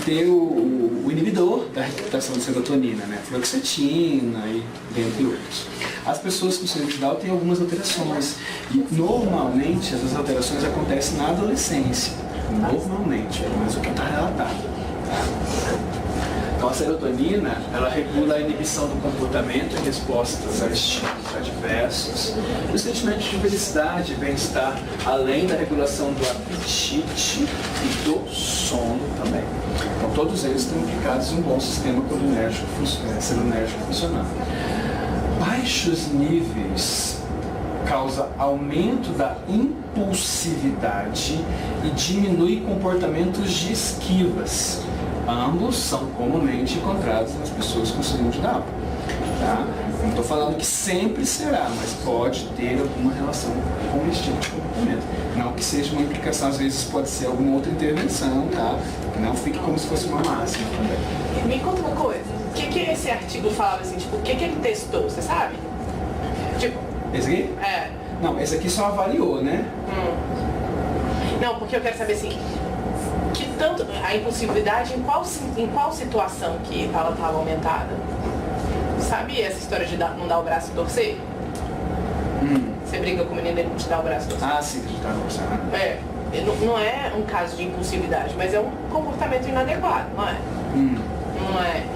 ter o inibidor da recaptação de serotonina, né? Fluoxetina e dentre outros. As pessoas com síndrome de Down têm algumas alterações e normalmente essas alterações acontecem na adolescência. Normalmente, mas o que está relatado. Tá? Então a serotonina, ela regula a inibição do comportamento em respostas a estímulos adversos, e o sentimento de felicidade e bem-estar, além da regulação do apetite e do sono também. Então todos eles estão implicados em um bom sistema serotonérgico funcionando. Baixos níveis causa aumento da impulsividade e diminui comportamentos de esquivas. Ambos são comumente encontrados nas pessoas com síndrome de Down. Tá? Não estou falando que sempre será, mas pode ter alguma relação com esse tipo de comportamento. Não que seja uma implicação, às vezes pode ser alguma outra intervenção, tá? Que não fique como se fosse uma máxima também. Me conta uma coisa, o que esse artigo falava assim, tipo, o que ele testou, você sabe? Tipo... Esse aqui? É. Não, esse aqui só avaliou, né? Não, porque eu quero saber assim, que tanto a impulsividade, em qual situação que ela estava aumentada? Sabe essa história de não dar o braço e torcer? Você briga com o menino e ele não te dá o braço e torcer? Ah, sim, que a gente está conversando. É, não é um caso de impulsividade, mas é um comportamento inadequado, não é?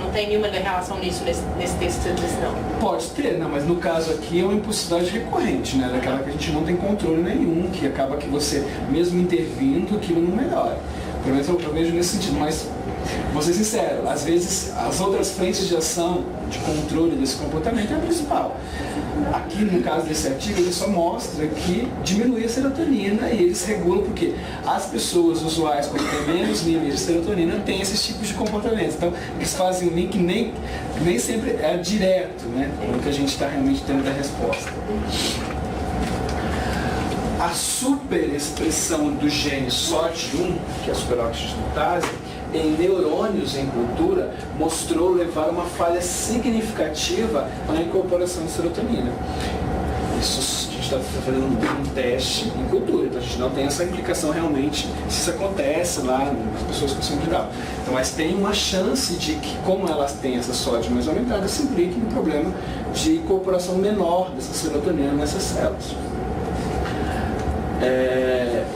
Não tem nenhuma relação nisso nesse texto que você disse, não? Pode ter, não, mas no caso aqui é uma impulsividade recorrente, né? Daquela que a gente não tem controle nenhum, que acaba que você, mesmo intervindo, aquilo não melhora. Pelo menos eu vejo nesse sentido, mas vou ser sincero, às vezes as outras frentes de ação, de controle desse comportamento é a principal. Aqui no caso desse artigo ele só mostra que diminui a serotonina e eles regulam porque as pessoas usuais quando têm menos níveis de serotonina têm esses tipos de comportamento. Então eles fazem um link nem sempre é direto, né? O que a gente está realmente tendo da resposta. A superexpressão do gene SOD1, que é a superoxidase, em neurônios em cultura, mostrou levar a uma falha significativa na incorporação de serotonina. Isso a gente está fazendo um teste em cultura, então a gente não tem essa implicação realmente se isso acontece lá nas pessoas com síndrome de Down. Então, mas tem uma chance de que, como elas têm essa sódio mais aumentada, se implique um problema de incorporação menor dessa serotonina nessas células.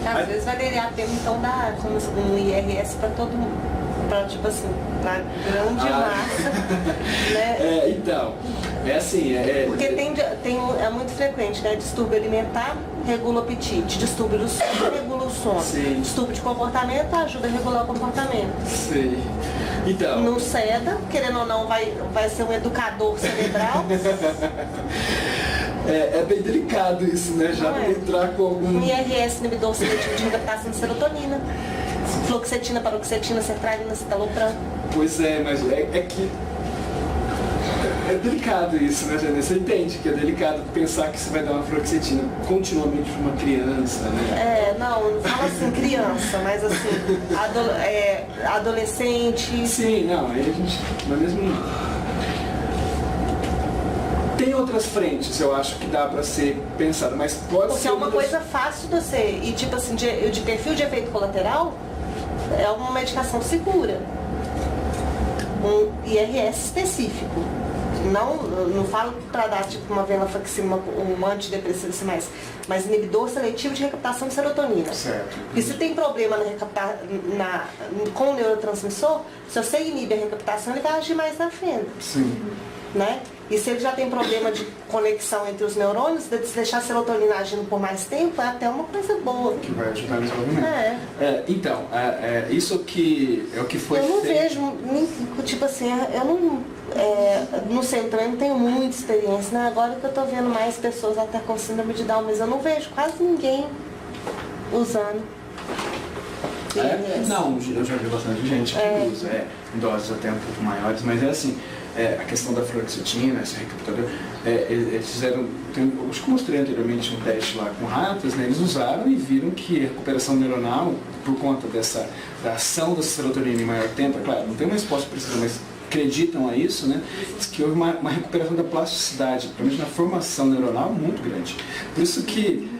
Às vezes valeria a pena então dar um IRS para todo mundo, para tipo assim, na grande massa, né? Então, é assim, porque é muito frequente, né? Distúrbio alimentar regula o apetite, distúrbio do sono regula o sono, sim. Distúrbio de comportamento ajuda a regular o comportamento. Sim. Então, no SEDA, querendo ou não, vai ser um educador cerebral. É bem delicado isso, né? Já entrar com algum... IRS, inibidor seletivo de recaptação de serotonina, fluoxetina, paroxetina, sertralina, citalopram. Pois é, mas é que... É delicado isso, né, Jane? Você entende que é delicado pensar que você vai dar uma fluoxetina continuamente para uma criança, né? Não fala assim criança, mas assim, adolescente. Sim, não, aí a gente... Mas mesmo... Tem outras frentes, eu acho que dá para ser pensado, mas pode porque ser... é uma coisa fácil de você, e tipo assim, de perfil de efeito colateral, é uma medicação segura. Um IRS específico. Não falo para dar tipo uma venlafaxina, um antidepressivo assim mais, mas inibidor seletivo de recaptação de serotonina. Certo. E se tem problema com o neurotransmissor, se você inibe a recaptação, ele vai agir mais na frente. Sim. Né? E se ele já tem problema de conexão entre os neurônios, de deixar a serotonina agindo por mais tempo, é até uma coisa boa. Que vai ajudar no desenvolvimento. Então, isso que é o que foi feito. Eu não feito. vejo, tipo assim, eu não sei, eu também não tenho muita experiência, né? Agora que eu tô vendo mais pessoas até com síndrome de Down, mas eu não vejo quase ninguém usando. Não, eu já vi bastante gente que usa, em doses até um pouco maiores, mas é assim, a questão da fluoxetina, esse recaptador, eles fizeram, acho que mostrei anteriormente um teste lá com ratas, né, eles usaram e viram que a recuperação neuronal, por conta da ação da serotonina em maior tempo, claro, não tem uma resposta precisa, mas acreditam a isso, né, diz que houve uma recuperação da plasticidade, pelo menos na formação neuronal, muito grande. Por isso que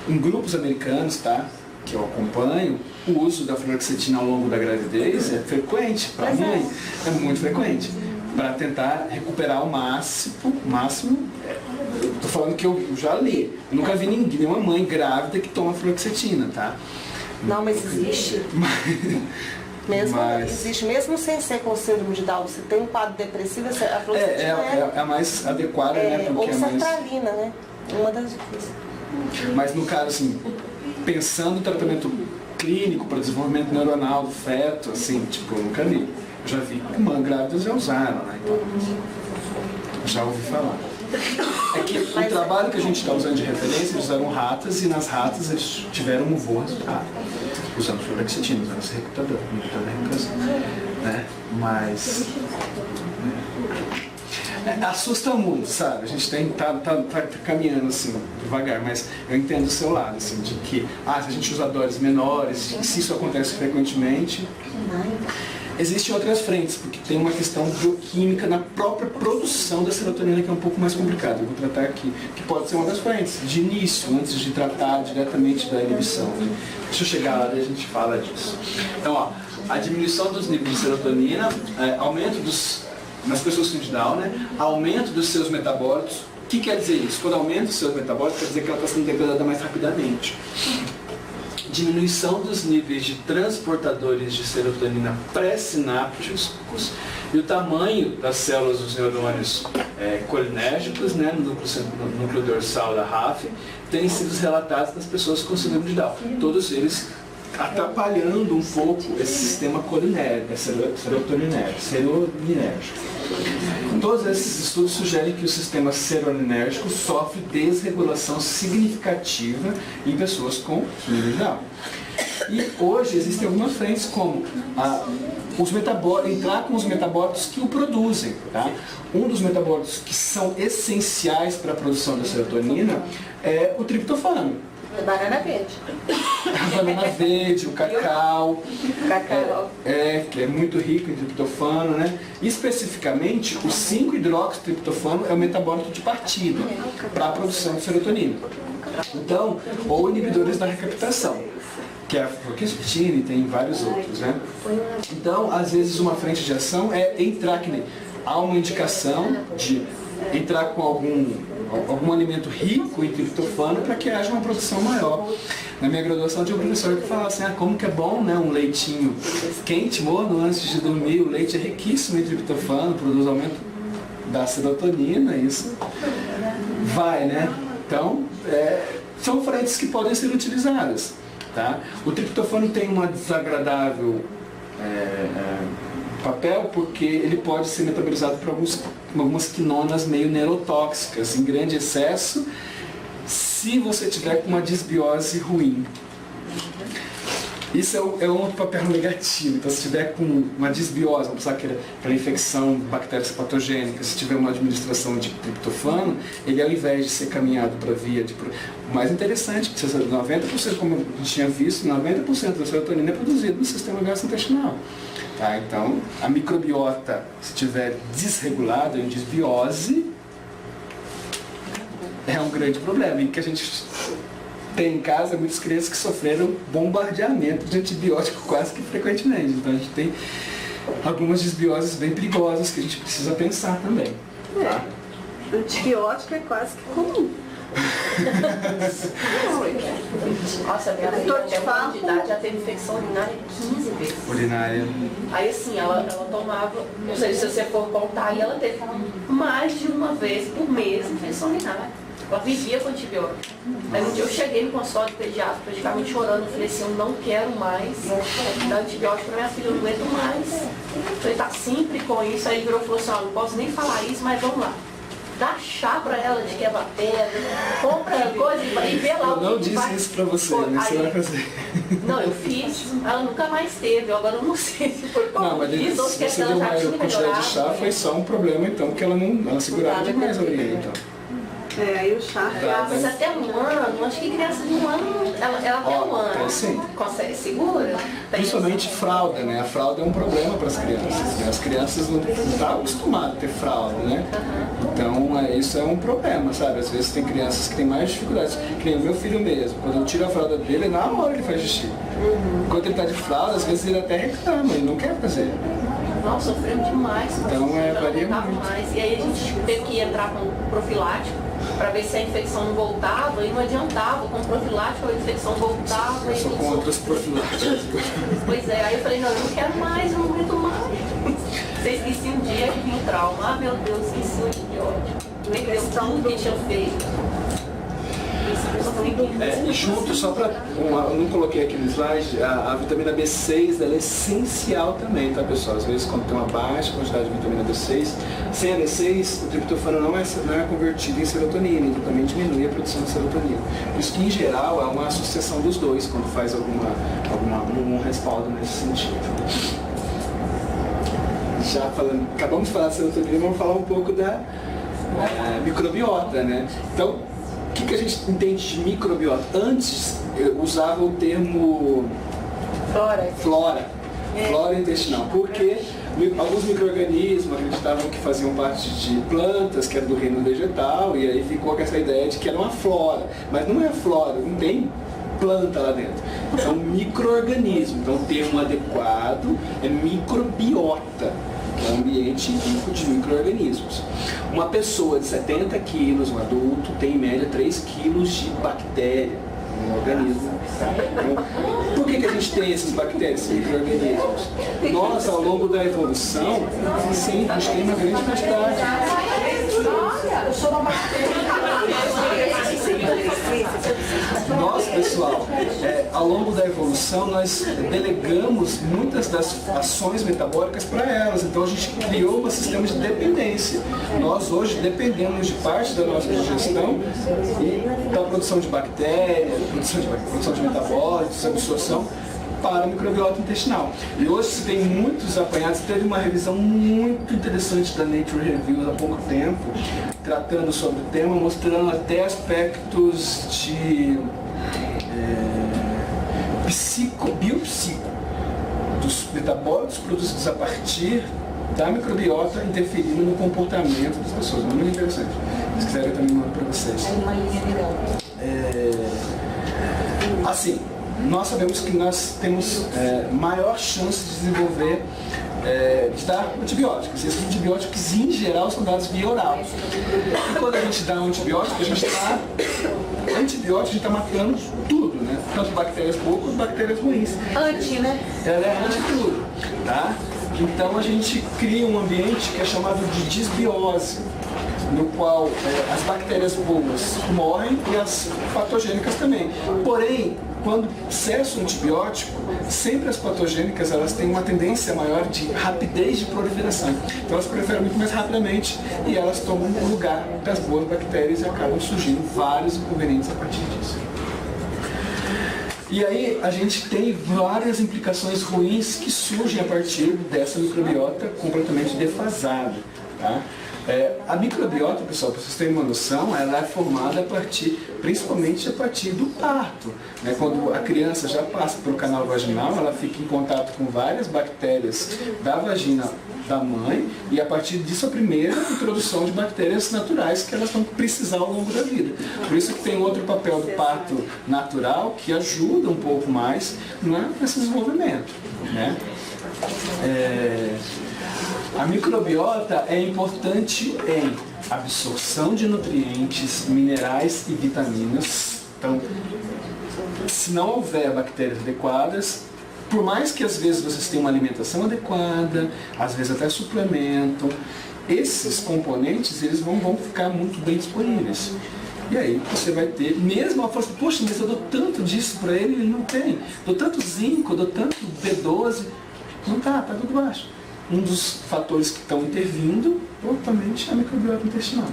em grupos americanos, tá, que eu acompanho, o uso da fluoxetina ao longo da gravidez é frequente para a mãe, é muito frequente, para tentar recuperar o máximo. Estou falando que eu já li, eu nunca vi nenhuma mãe grávida que toma fluoxetina, tá? Não, mas existe. Existe, mesmo sem ser com síndrome de Down, você tem um quadro depressivo, a fluoxetina é a mais adequada, né? Porque ou sertralina, né? Uma das difíceis. Mas no caso, assim, pensando no tratamento clínico para desenvolvimento neuronal do feto, assim, tipo, eu nunca vi. Eu já vi que mães grávidas já usaram, né? Então, já ouvi falar. É que o trabalho que a gente está usando de referência, eles usaram ratas e nas ratas eles tiveram um bom resultado. Usando fluoxetina, usando esse recrutador, né? Mas assusta muito, sabe? A gente tá caminhando assim, devagar, mas eu entendo o seu lado, assim, de que se a gente usa doses menores, se isso acontece frequentemente, existem outras frentes, porque tem uma questão bioquímica na própria produção da serotonina que é um pouco mais complicada. Eu vou tratar aqui, que pode ser uma das frentes, de início, antes de tratar diretamente da inibição. Né? Deixa eu chegar lá e a gente fala disso. Então, a diminuição dos níveis de serotonina, aumento nas pessoas com Down, né? Aumento dos seus metabólitos. O que quer dizer isso? Quando aumenta os seus metabólitos, quer dizer que ela está sendo degradada mais rapidamente. Diminuição dos níveis de transportadores de serotonina pré-sinápticos e o tamanho das células dos neurônios colinérgicos, né, no núcleo dorsal da RAF, têm sido relatados nas pessoas com síndrome de Down. Todos eles atrapalhando um pouco esse sistema colinérgico, serotoninérgico. Todos esses estudos sugerem que o sistema serotoninérgico sofre desregulação significativa em pessoas com síndrome de Down. E hoje existem algumas frentes como entrar com os metabólitos que o produzem. Tá? Um dos metabólitos que são essenciais para a produção da serotonina é o triptofano. Banana verde. A banana verde, o cacau. Que é muito rico em triptofano, né? Especificamente, o 5-hidroxitriptofano é o metabólito de partida para a produção de serotonina. Então, ou inibidores da recaptação, que é a fluoxetina e tem vários outros, né? Então, às vezes uma frente de ação é entrar, que há uma indicação de entrar com algum alimento rico em triptofano para que haja uma produção maior. Na minha graduação tinha um professor que falava assim, como que é bom, né, um leitinho quente, morno, antes de dormir, o leite é riquíssimo em triptofano, produz aumento da serotonina, isso vai, né? Então, são frentes que podem ser utilizadas. Tá? O triptofano tem uma desagradável papel porque ele pode ser metabolizado por algumas quinonas meio neurotóxicas em grande excesso se você tiver com uma disbiose ruim. Isso é um outro papel negativo. Então, se tiver com uma disbiose, vamos pensar que é para infecção, bactérias patogênicas, se tiver uma administração de triptofano, ele ao invés de ser caminhado para a via de... O mais interessante, que 90%, como a gente tinha visto, 90% da serotonina é produzida no sistema gastrointestinal. Tá? Então, a microbiota, se estiver desregulada, em disbiose, é um grande problema. E que a gente tem em casa muitas crianças que sofreram bombardeamento de antibiótico quase que frequentemente. Então, a gente tem algumas disbioses bem perigosas que a gente precisa pensar também. Tá? Antibiótico é quase que comum. Nossa, minha filha até uma de idade já teve infecção urinária 15 vezes. Urinária. Aí assim, ela tomava, não sei se você for contar, e ela teve mais de uma vez por mês infecção urinária. Ela vivia com antibiótico. Aí um dia eu cheguei no consultório do pediatra, praticamente chorando, eu falei assim, eu não quero mais dar antibiótico pra minha filha, eu não aguento mais. Eu falei, tá sempre com isso. Aí ele virou e falou assim, não posso nem falar isso, mas vamos lá. Dá chá pra ela de quebra-pedra, compra coisa e vê lá o que eu não disse isso pra você, né? Você vai fazer. Não, eu fiz, ela nunca mais teve, agora eu não sei se foi como não, mas fiz ou se você deu maior quantidade de chá, foi só um problema então, porque ela segurava demais a orelha, então. Aí o chá. Mas até um ano, acho que criança de um ano, ela até um ano sim. consegue, segura? Principalmente fralda, né? A fralda é um problema para as crianças, né? As crianças não estão acostumadas a ter fralda, né? Então, isso é um problema, sabe? Às vezes tem crianças que têm mais dificuldades. Que nem o meu filho mesmo. Quando eu tiro a fralda dele, na hora ele faz xixi. Enquanto ele está de fralda, às vezes ele até reclama, ele não quer fazer. Nossa, sofremos demais. Então, varia muito. Mais. E aí a gente teve que entrar com profilático para ver se a infecção não voltava e não adiantava. Com profilático a infecção voltava. Eu sou contra os profiláticos. Pois é, aí eu falei, não, eu não quero mais, eu não aguento mais. Você esqueci um dia que vinha o trauma. Ah, meu Deus, esqueci um dia, ótimo. Perdeu tudo que tinha feito. E junto, só para, eu não coloquei aqui no slide, a vitamina B6 ela é essencial também, tá pessoal? Às vezes quando tem uma baixa quantidade de vitamina B6, sem a B6 o triptofano não é convertido em serotonina, então também diminui a produção de serotonina. Por isso que em geral há uma associação dos dois quando faz algum respaldo nesse sentido. Já falando, acabamos de falar de serotonina, vamos falar um pouco da microbiota, né? Então, o que a gente entende de microbiota? Antes eu usava o termo flora intestinal, porque alguns micro-organismos acreditavam que faziam parte de plantas, que era do reino vegetal, e aí ficou com essa ideia de que era uma flora. Mas não é flora, não tem planta lá dentro. São micro-organismos. Então o termo adequado é microbiota, que é um ambiente rico de micro-organismos. Uma pessoa de 70 quilos, um adulto, tem em média 3 quilos de bactéria no organismo. Então, por que a gente tem essas bactérias, esses micro-organismos? Nós, ao longo da evolução, sim, a gente tem uma grande quantidade. Eu sou uma bactéria. Nós, pessoal, ao longo da evolução, nós delegamos muitas das ações metabólicas para elas. Então a gente criou um sistema de dependência. Nós hoje dependemos de parte da nossa digestão e da produção de bactérias, produção de metabólitos, absorção para a microbiota intestinal. E hoje se tem muitos apanhados, teve uma revisão muito interessante da Nature Reviews há pouco tempo, tratando sobre o tema, mostrando até aspectos de biopsico, dos metabólitos produzidos a partir da microbiota interferindo no comportamento das pessoas. Muito interessante. Se quiserem eu também mando para vocês. Assim, nós sabemos que nós temos maior chance de desenvolver, de dar antibióticos. Esses antibióticos, em geral, são dados via oral. E quando a gente dá um antibiótico, a gente está matando tudo, né? Tanto bactérias boas quanto bactérias ruins. Né? Ela é anti tudo, tá? Então a gente cria um ambiente que é chamado de disbiose, no qual as bactérias boas morrem e as patogênicas também. Porém, quando cessa o antibiótico, sempre as patogênicas elas têm uma tendência maior de rapidez de proliferação. Então elas proliferam muito mais rapidamente e elas tomam o lugar das boas bactérias e acabam surgindo vários inconvenientes a partir disso. E aí a gente tem várias implicações ruins que surgem a partir dessa microbiota completamente defasada. Tá? A microbiota, pessoal, para vocês terem uma noção, ela é formada principalmente a partir do parto. Né? Quando a criança já passa pelo canal vaginal, ela fica em contato com várias bactérias da vagina da mãe e a partir disso a primeira introdução de bactérias naturais que elas vão precisar ao longo da vida. Por isso que tem outro papel do parto natural que ajuda um pouco mais nesse desenvolvimento. Né? A microbiota é importante em absorção de nutrientes, minerais e vitaminas. Então, se não houver bactérias adequadas, por mais que às vezes vocês tenham uma alimentação adequada, às vezes até suplemento, esses componentes eles vão ficar muito bem disponíveis. E aí você vai ter, mesmo a força, poxa, mas eu dou tanto disso para ele, ele não tem. Dou tanto zinco, dou tanto B12, não tá tudo baixo. Um dos fatores que estão intervindo, totalmente, é a microbiota intestinal.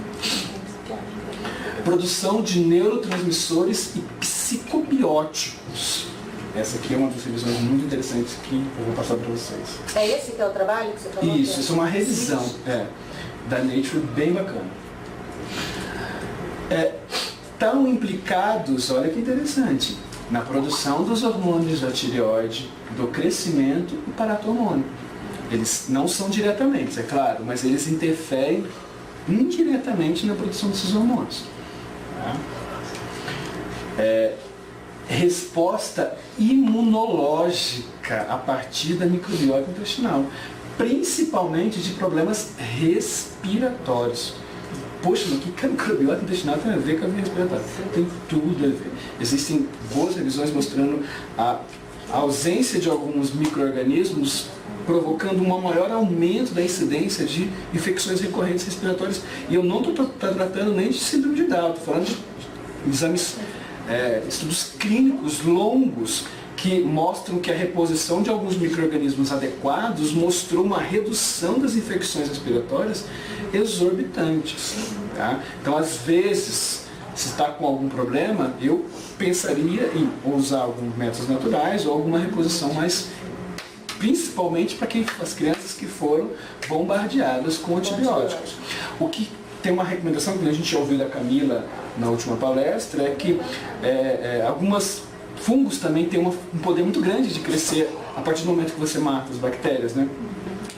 Produção de neurotransmissores e psicobióticos. Essa aqui é uma das revisões muito interessantes que eu vou passar para vocês. É esse que é o trabalho que você falou? Isso é uma revisão da Nature bem bacana. estão implicados, olha que interessante, na produção dos hormônios da tireoide, do crescimento do paratormônio. Eles não são diretamente, é claro, mas eles interferem indiretamente na produção desses hormônios. Tá? Resposta imunológica a partir da microbiota intestinal, principalmente de problemas respiratórios. Poxa, mas o que a microbiota intestinal tem a ver com a via respiratória? Tem tudo a ver. Existem boas revisões mostrando a ausência de alguns micro-organismos provocando um maior aumento da incidência de infecções recorrentes respiratórias. E eu não estou tratando nem de síndrome de Down, estou falando de exames, estudos clínicos longos que mostram que a reposição de alguns micro-organismos adequados mostrou uma redução das infecções respiratórias exorbitantes. Tá? Então, às vezes, se está com algum problema, eu pensaria em usar alguns métodos naturais ou alguma reposição mais, principalmente para as crianças que foram bombardeadas com antibióticos. O que tem uma recomendação que a gente ouviu da Camila na última palestra é que algumas fungos também têm um poder muito grande de crescer a partir do momento que você mata as bactérias, né?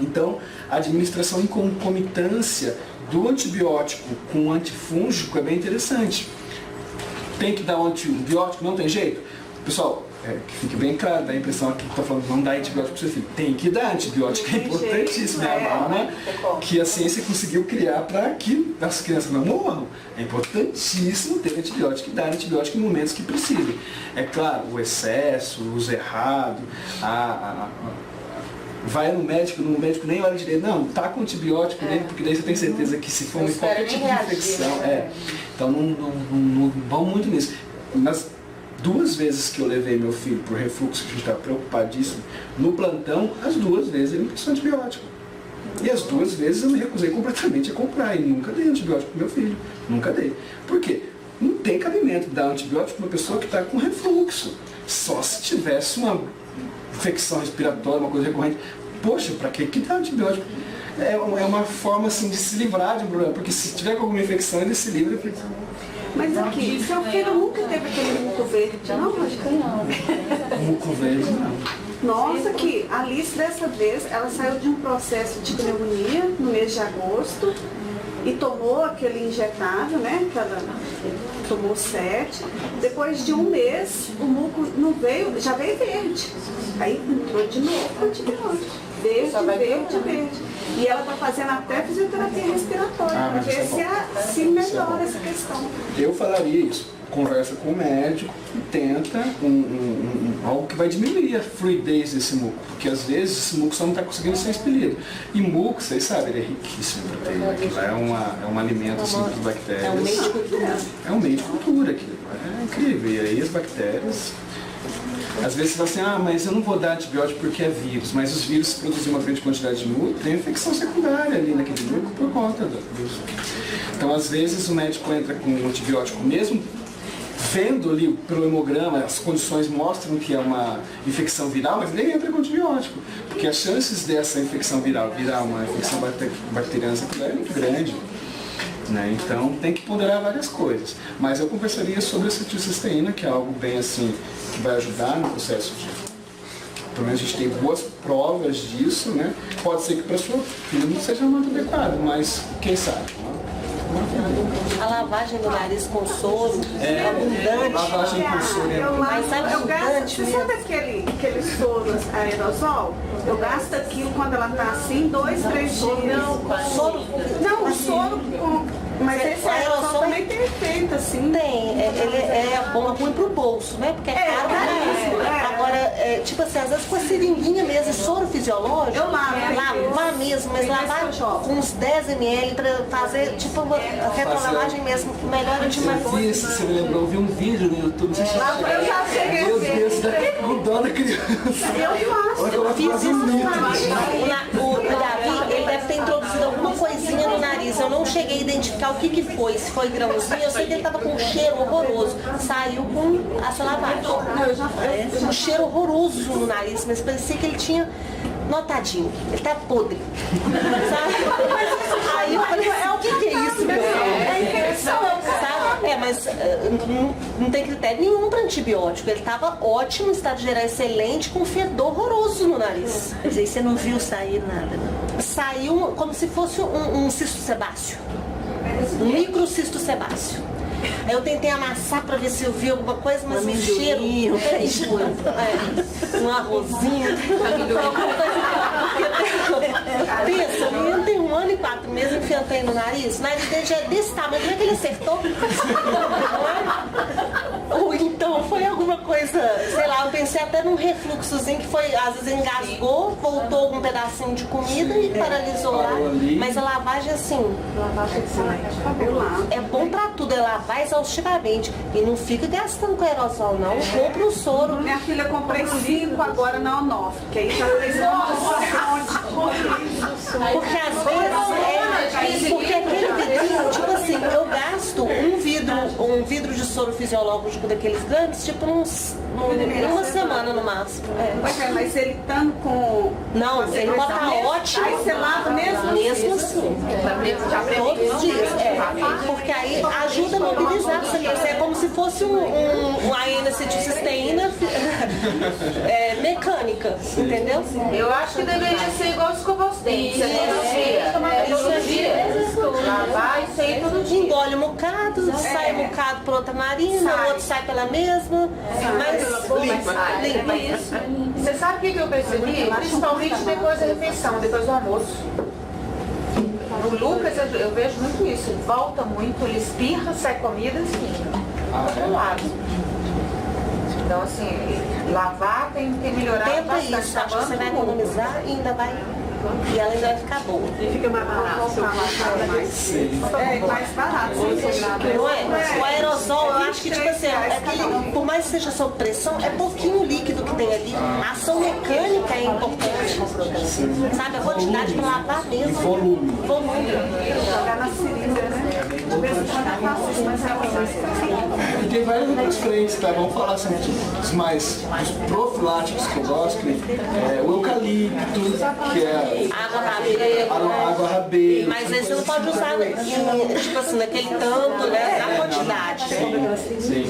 Então, a administração em concomitância do antibiótico com o antifúngico é bem interessante. Tem que dar um antibiótico? Não tem jeito? Pessoal, que fique bem claro, dá a impressão aqui que está falando não dá antibiótico para o seu filho. Tem que dar antibiótico, é importantíssimo. É a arma que a ciência conseguiu criar para que as crianças não morram. É importantíssimo ter antibiótico e dar antibiótico em momentos que precisem. É claro, o excesso, o uso errado, vai no médico nem olha direito, não, tá com antibiótico nele, porque daí você tem certeza que se for qualquer tipo de infecção. Então não vão muito nisso. Nas 2 vezes que eu levei meu filho pro refluxo, que a gente estava preocupadíssimo, no plantão, as 2 vezes ele me passou antibiótico. E as 2 vezes eu me recusei completamente a comprar e nunca dei antibiótico pro meu filho. Nunca dei. Por quê? Não tem cabimento dar antibiótico para uma pessoa que está com refluxo. Só se tivesse uma infecção respiratória, uma coisa recorrente. Poxa, para que dá antibiótico? É uma forma assim de se livrar de um problema, porque se tiver alguma infecção ele se livra. Mas aqui, seu filho nunca teve aquele muco verde, não? Acho que não. Muco verde não. Nossa, que a Alice dessa vez, ela saiu de um processo de pneumonia no mês de agosto e tomou aquele injetável, né? Que ela tomou 7. Depois de 1 mês, o muco não veio, já veio verde. Aí entrou de novo o antibiótico. Verde. E ela está fazendo até fisioterapia respiratória, para ver se melhora essa questão. Eu falaria isso. Conversa com o médico e tenta algo que vai diminuir a fluidez desse muco, porque às vezes esse muco só não está conseguindo ser expelido. E muco, vocês sabem, ele é riquíssimo em proteína. Aquilo é um alimento assim, para bactérias. É um meio de cultura. É um meio de cultura aquilo. É incrível. E aí as bactérias... Às vezes você fala assim, mas eu não vou dar antibiótico porque é vírus, mas os vírus produzem uma grande quantidade de muco, tem infecção secundária ali naquele muco por conta disso. Então, às vezes o médico entra com um antibiótico mesmo, vendo ali pelo hemograma, as condições mostram que é uma infecção viral, mas nem entra com antibiótico, porque as chances dessa infecção viral virar uma infecção bacteriana secundária é muito grande. Né? Então tem que ponderar várias coisas. Mas eu conversaria sobre a acetilcisteína, que é algo bem assim, que vai ajudar no processo de... Pelo menos a gente tem boas provas disso, né? Pode ser que para sua filha não seja muito adequado, mas quem sabe? A lavagem do nariz com soro é abundante. Lavagem com soro é abundante. Eu gasto, você sabe aquele soro aerosol? Eu gasto aquilo quando ela tá assim, 2, 3 dias. Não, o soro com... Mas esse aerosol também tem efeito, assim. Tem, ele é bom, ruim pro bolso, né? Porque é caro, né? Agora, tipo assim, às vezes com a seringuinha mesmo, soro fisiológico, eu lavar mesmo, mas lavar com uns 10 ml pra fazer, tipo, uma retrolavagem mesmo, melhora demais. Você me lembrou, eu vi um vídeo no YouTube, você eu já cheguei a ver. Com dó da criança. Eu fiz isso no nariz. O Davi, ele deve ter introduzido alguma coisinha no nariz, eu não cheguei a identificar o que foi, se foi grãozinho, eu sei que ele estava com um cheiro horroroso, saiu com essa lavagem. Um cheiro horroroso no nariz, mas parecia que ele tinha notadinho, ele tá podre. Sabe? Aí eu falei, o que é isso, meu? É infecção, sabe? Mas não tem critério nenhum para antibiótico. Ele estava ótimo, estado geral excelente, com fedor horroroso no nariz. Mas aí você não viu sair nada, não? Saiu como se fosse um cisto sebáceo. Um microcisto sebáceo. Aí eu tentei amassar para ver se eu vi alguma coisa, mas o cheiro... Um arrozinho. Pensa, o menino tem 1 ano e 4 meses enfiando aí no nariz. O nariz dele já é desse tamanho, como é que ele acertou? Ou então foi alguma coisa, sei lá, eu pensei até num refluxozinho que foi, às vezes engasgou, voltou algum pedacinho de comida e paralisou lá. Mas a lavagem assim, é bom pra tudo, é lavar exaustivamente. E não fica gastando com aerosol não, compra o soro. Minha filha, eu comprei 5 agora na Onofre, que aí já fez porque às vezes porque aquele vidrinho, tipo assim, eu gasto um vidro de soro fisiológico daqueles grandes, tipo numa semana no máximo. Mas ele estando com... Não, ele pode estar ótimo. Aí você lava mesmo? Mesmo assim. Todos os dias. Porque aí ajuda a mobilizar. É como se fosse uma N-acetilcisteína mecânica, entendeu? Eu acho que deveria ser igual escovar os dentes. Todo dia. Lavar e sair todo dia. Engole um bocado, sai um bocado por outra narina, o outro sai pela mesma. Mas limpa isso. Você sabe o que eu percebi? Principalmente depois da refeição, depois do almoço. No Lucas eu vejo muito isso. Ele volta muito, ele espirra, sai comida e espirra. Então assim, lavar tem que melhorar Tenta bastante. isso, acho que você vai economizar e ainda vai. E ela ainda vai ficar boa. E fica mais barato. Mais barato. Não é? O aerosol, eu acho que tipo assim, por mais que seja sob pressão, é pouquinho líquido que tem ali. A ação mecânica é importante. Sabe? A quantidade para lavar mesmo. Volume. Jogar na seringa, né? E tem várias outras frentes, tá? Vamos falar assim, dos mais dos profiláticos que eu gosto, né? O eucalipto, que é água rabeira. Mas aí você não pode usar, tipo assim, naquele tanto, né? Na quantidade. Sim.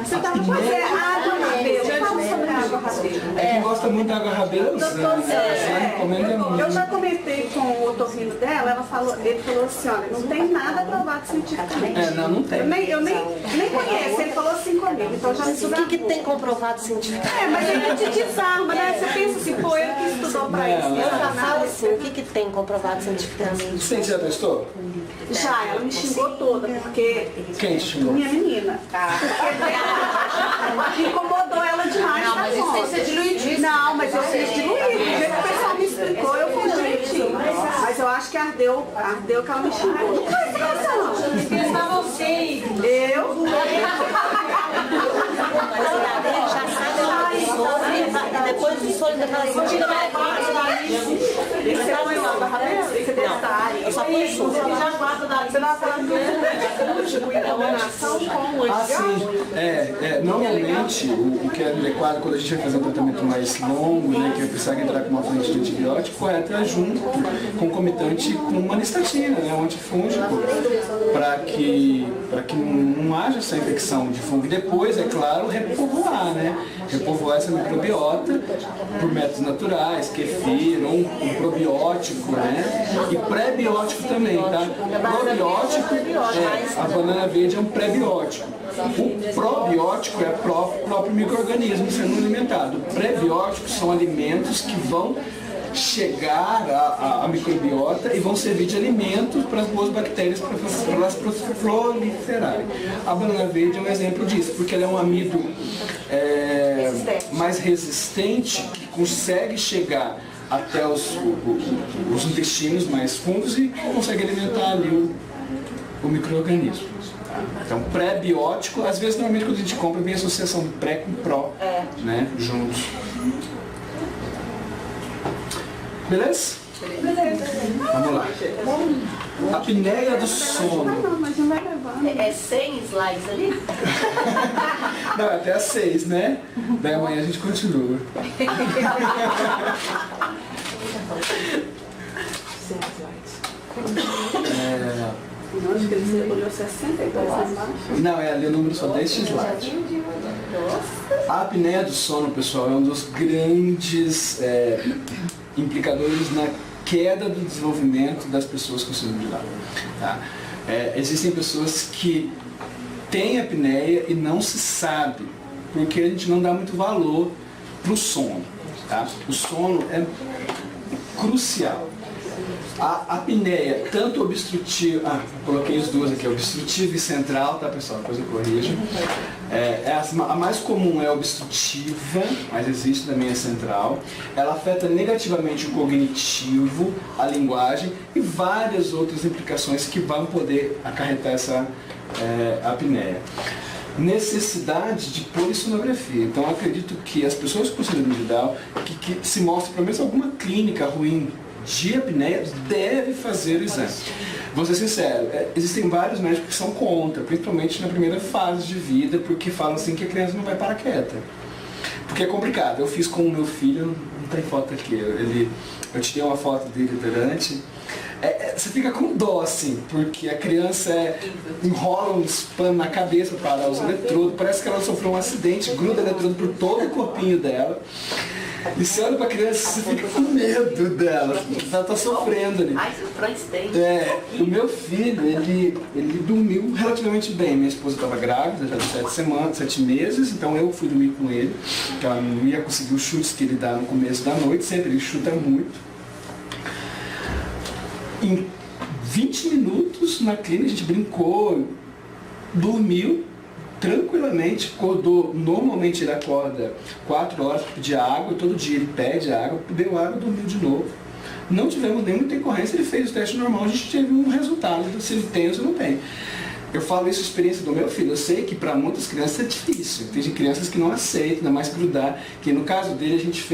Você tá fazendo água rabeira. Fala sobre a água rabeira. Quem gosta muito da água rabeira, recomendo muito. Eu já comentei com o otorrino dela, ele falou assim, olha, não tem nada provado cientificamente. Não tem. Eu nem conheço, ele falou assim comigo, então já me O que tem comprovado cientificamente? mas ele te desarma, né? Você pensa assim, pô, ele que estudou pra isso. Eu já falo assim, o que tem comprovado cientificamente? Você já testou? Já, ela me xingou toda, porque... Quem te xingou? Minha menina. Porque incomodou ela demais. Não, mas isso tem que ser diluidíssimo. Não, mas eu fiz diluído. Do jeito que o pessoal me explicou, eu fiz direitinho. Mas eu acho que ardeu que ela me xingou. Não faz isso, não. Pensa você. Eu? Mas ele já sabe lá do soro, e depois do soro ainda fala assim, tira mais aqui. Você põe lá da rabeira? Você testar. Eu só põe soro. Você não fala com combinação com o Sim. Normalmente, o que é adequado quando a gente vai fazer um tratamento mais longo, né, que vai precisar entrar com uma frente de antibiótico, é entrar junto, concomitante com uma anistatina, né, um antifúngico, para que não haja essa infecção de fungo. E depois, é claro, repovoar, né? Repovoar essa microbiota por métodos naturais, kefir, ou um probiótico, né? E pré-biótico também, tá? Probiótico, a banana verde é um pré-biótico. O probiótico é o próprio micro-organismo sendo alimentado. Pré-bióticos são alimentos que vão chegar à microbiota e vão servir de alimento para as boas bactérias para elas proliferarem. A banana verde é um exemplo disso, porque ela é um amido mais resistente, que consegue chegar até os intestinos mais fundos e consegue alimentar ali o micro-organismo. Então, pré-biótico, às vezes normalmente quando a gente compra vem a associação pré com pró, né, juntos. Beleza? Vamos lá. Apneia do sono. Mas não vai levar. É 100 slides ali? Não, até às 6, né? Daí amanhã a gente continua. escolheu 62 lá embaixo. Não, é ali o número só deste slide. A apneia do sono, pessoal, é um dos grandes implicadores na queda do desenvolvimento das pessoas com síndrome de Down. Tá? Existem pessoas que têm apneia e não se sabe, porque a gente não dá muito valor para o sono. Tá? O sono é crucial. A apneia, tanto obstrutiva, coloquei as duas aqui, obstrutiva e central, tá pessoal? Depois eu corrijo. A mais comum é a obstrutiva, mas existe também a central. Ela afeta negativamente o cognitivo, a linguagem e várias outras implicações que vão poder acarretar essa apneia. Necessidade de polissonografia. Então eu acredito que as pessoas com síndrome de Down, que se mostra pelo menos alguma clínica ruim de apneia, deve fazer o exame. Vou ser sincero, existem vários médicos que são contra, principalmente na primeira fase de vida, porque falam assim que a criança não vai parar quieta. Porque é complicado. Eu fiz com o meu filho, não tem foto aqui, eu tirei uma foto dele durante. Você fica com dó, assim, porque a criança enrola uns panos na cabeça para parar os eletrodos, parece que ela sofreu um acidente, gruda eletrodo por todo o corpinho dela. E você olha pra criança, você fica com medo dela, ela tá sofrendo ali. Ai, o Frankenstein. O meu filho, ele dormiu relativamente bem. Minha esposa estava grávida, já de 7 meses, então eu fui dormir com ele, porque ela não ia conseguir os chutes que ele dá no começo da noite, sempre ele chuta muito. Em 20 minutos na clínica a gente brincou, dormiu tranquilamente, acordou. Normalmente ele acorda 4 horas para pedir água, todo dia ele pede água, bebeu água e dormiu de novo. Não tivemos nenhuma intercorrência, ele fez o teste normal, a gente teve um resultado, se ele tem ou se não tem. Eu falo isso, experiência do meu filho, eu sei que para muitas crianças é difícil, tem crianças que não aceitam, ainda mais grudar, que no caso dele a gente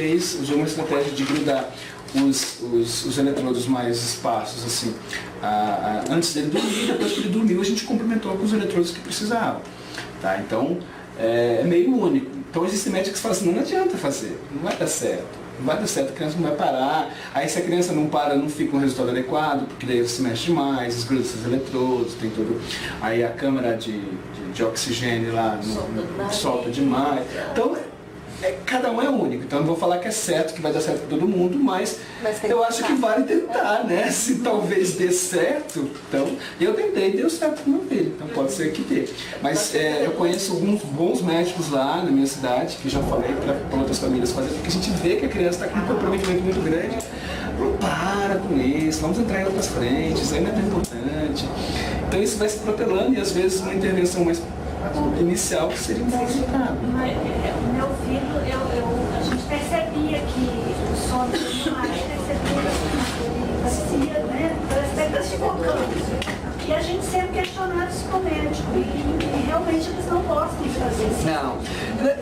usou uma estratégia de grudar os eletrodos mais esparsos, assim, antes dele dormir, depois que ele dormiu a gente complementou com os eletrodos que precisavam. Tá? Então, é meio único. Então existem médicos que falam assim, não adianta fazer, não vai dar certo. Não vai dar certo, a criança não vai parar. Aí se a criança não para, não fica um resultado adequado, porque daí se mexe demais, esgruda esses eletrodos, tem tudo. Aí a câmara de oxigênio lá solta demais. Então, cada um é único, então não vou falar que é certo, que vai dar certo para todo mundo, mas eu acho que vale tentar, né? Se talvez dê certo, então eu tentei, deu certo com o meu filho, então pode ser que dê. Mas eu conheço alguns bons médicos lá na minha cidade, que já falei para outras famílias fazer, porque a gente vê que a criança está com um comprometimento muito grande. Não para com isso, vamos entrar em outras frentes, isso ainda é tão importante. Então isso vai se protelando e às vezes uma intervenção mais inicial que seria um bom resultado. O meu filho, a gente percebia que o sono dele não parecia, né? Parece que e a gente sempre questionava isso com o médico. E realmente eles não gostam de fazer isso. Não,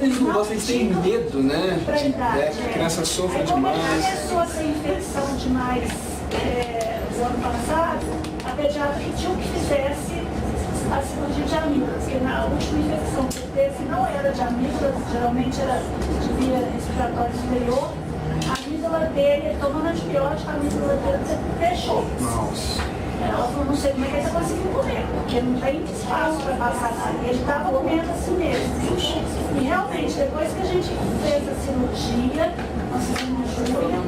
eles não gostam, eles têm medo, né? Que a criança sofre demais. Quando a pessoa tem infecção demais o ano passado, a pediatra pediu que fizesse a cirurgia de amígdalas, porque na última infecção que ele teve não era de amígdalas, geralmente era de via respiratória superior. A amígdala dele, tomando antibiótico, a amígdala dele fechou. Nossa. Ela falou, não sei como é que ele está conseguindo comer, porque não tem espaço para passar nada. E ele estava comendo assim mesmo. E realmente, depois que a gente fez a cirurgia, nós fizemos em junho,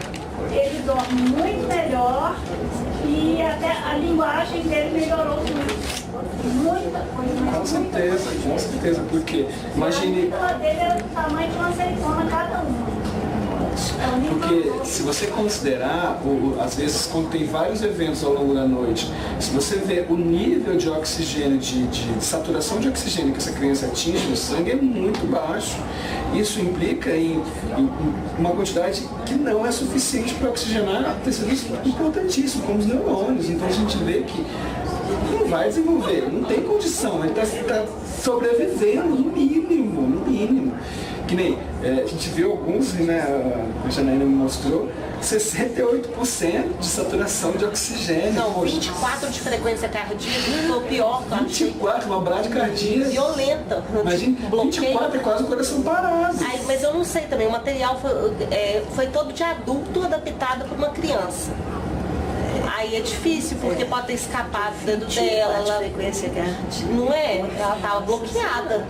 ele dorme muito melhor e até a linguagem dele melhorou muito. Muita coisa. Com certeza, porque imagine... A dele era do tamanho de uma azeitona cada uma. Porque se você considerar, às vezes quando tem vários eventos ao longo da noite, se você vê o nível de oxigênio, de saturação de oxigênio que essa criança atinge no sangue é muito baixo. Isso implica em uma quantidade que não é suficiente para oxigenar tecidos importantíssimos, como os neurônios. Então a gente vê que não vai desenvolver, não tem condição, ele está sobrevivendo no mínimo. Que nem a gente viu alguns, né, a Janaína me mostrou, 68% de saturação de oxigênio. Não, 24 de frequência cardíaca, foi o pior, tá? 24, uma bradicardia violenta. Imagina, 24 é quase o coração parado. Aí, mas eu não sei também, o material foi todo de adulto adaptado para uma criança. Aí é difícil, porque pode ter escapado do dedo dela. Bate Ela, frequência cardiaca. não é? Ela tava bloqueada.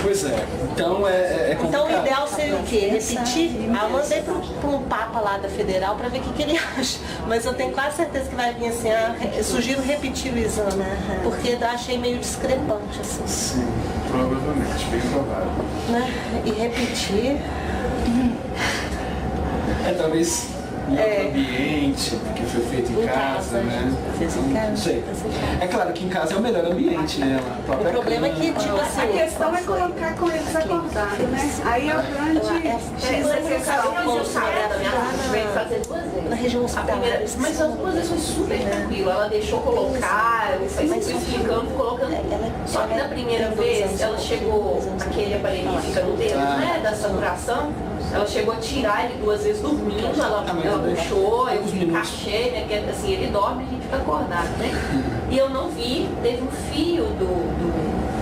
Pois é, então é complicado. Então o ideal seria o quê? Repetir? Eu mandei para um papa lá da Federal para ver o que ele acha. Mas eu tenho quase certeza que vai vir assim, sugiro repetir o exame. Porque eu achei meio discrepante, assim. Sim, provavelmente, bem provável. Né? E repetir. Talvez em outro ambiente, porque foi feito em casa, né? Fez em casa. Não sei. É claro que em casa é o melhor ambiente, né? A O problema é que, tipo assim, A questão é colocar com eles acordados, né? Aí é o grande X a questão Veio fazer 2 vezes. na região A hospitalar. primeira, mas as 2 vezes foi super tranquilo. Ela deixou colocar, eu fui explicando, colocando. Só que na primeira vez ela chegou, aquele aparelho que fica no dedo, né? Da saturação. Ela chegou a tirar ele 2 vezes dormindo, ela puxou, eu encaixei, né? Que assim, ele dorme e a gente fica acordado, né? E eu não vi, teve um fio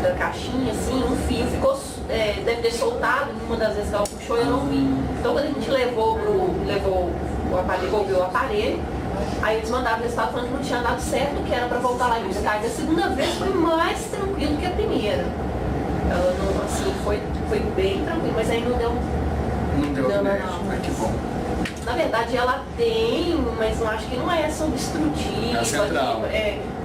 da caixinha, assim, um fio ficou, deve ter soltado uma das vezes que ela puxou, eu não vi. Então quando a gente levou o aparelho, devolveu o aparelho, aí eles mandaram o resultado falando que não tinha dado certo, que era pra voltar lá e buscar. E a segunda vez foi mais tranquilo que a primeira. Ela não, assim, foi bem tranquilo, mas aí não deu. Não deu remédio, mas que bom. Na verdade ela tem, mas eu acho que não é essa obstrutiva, É central.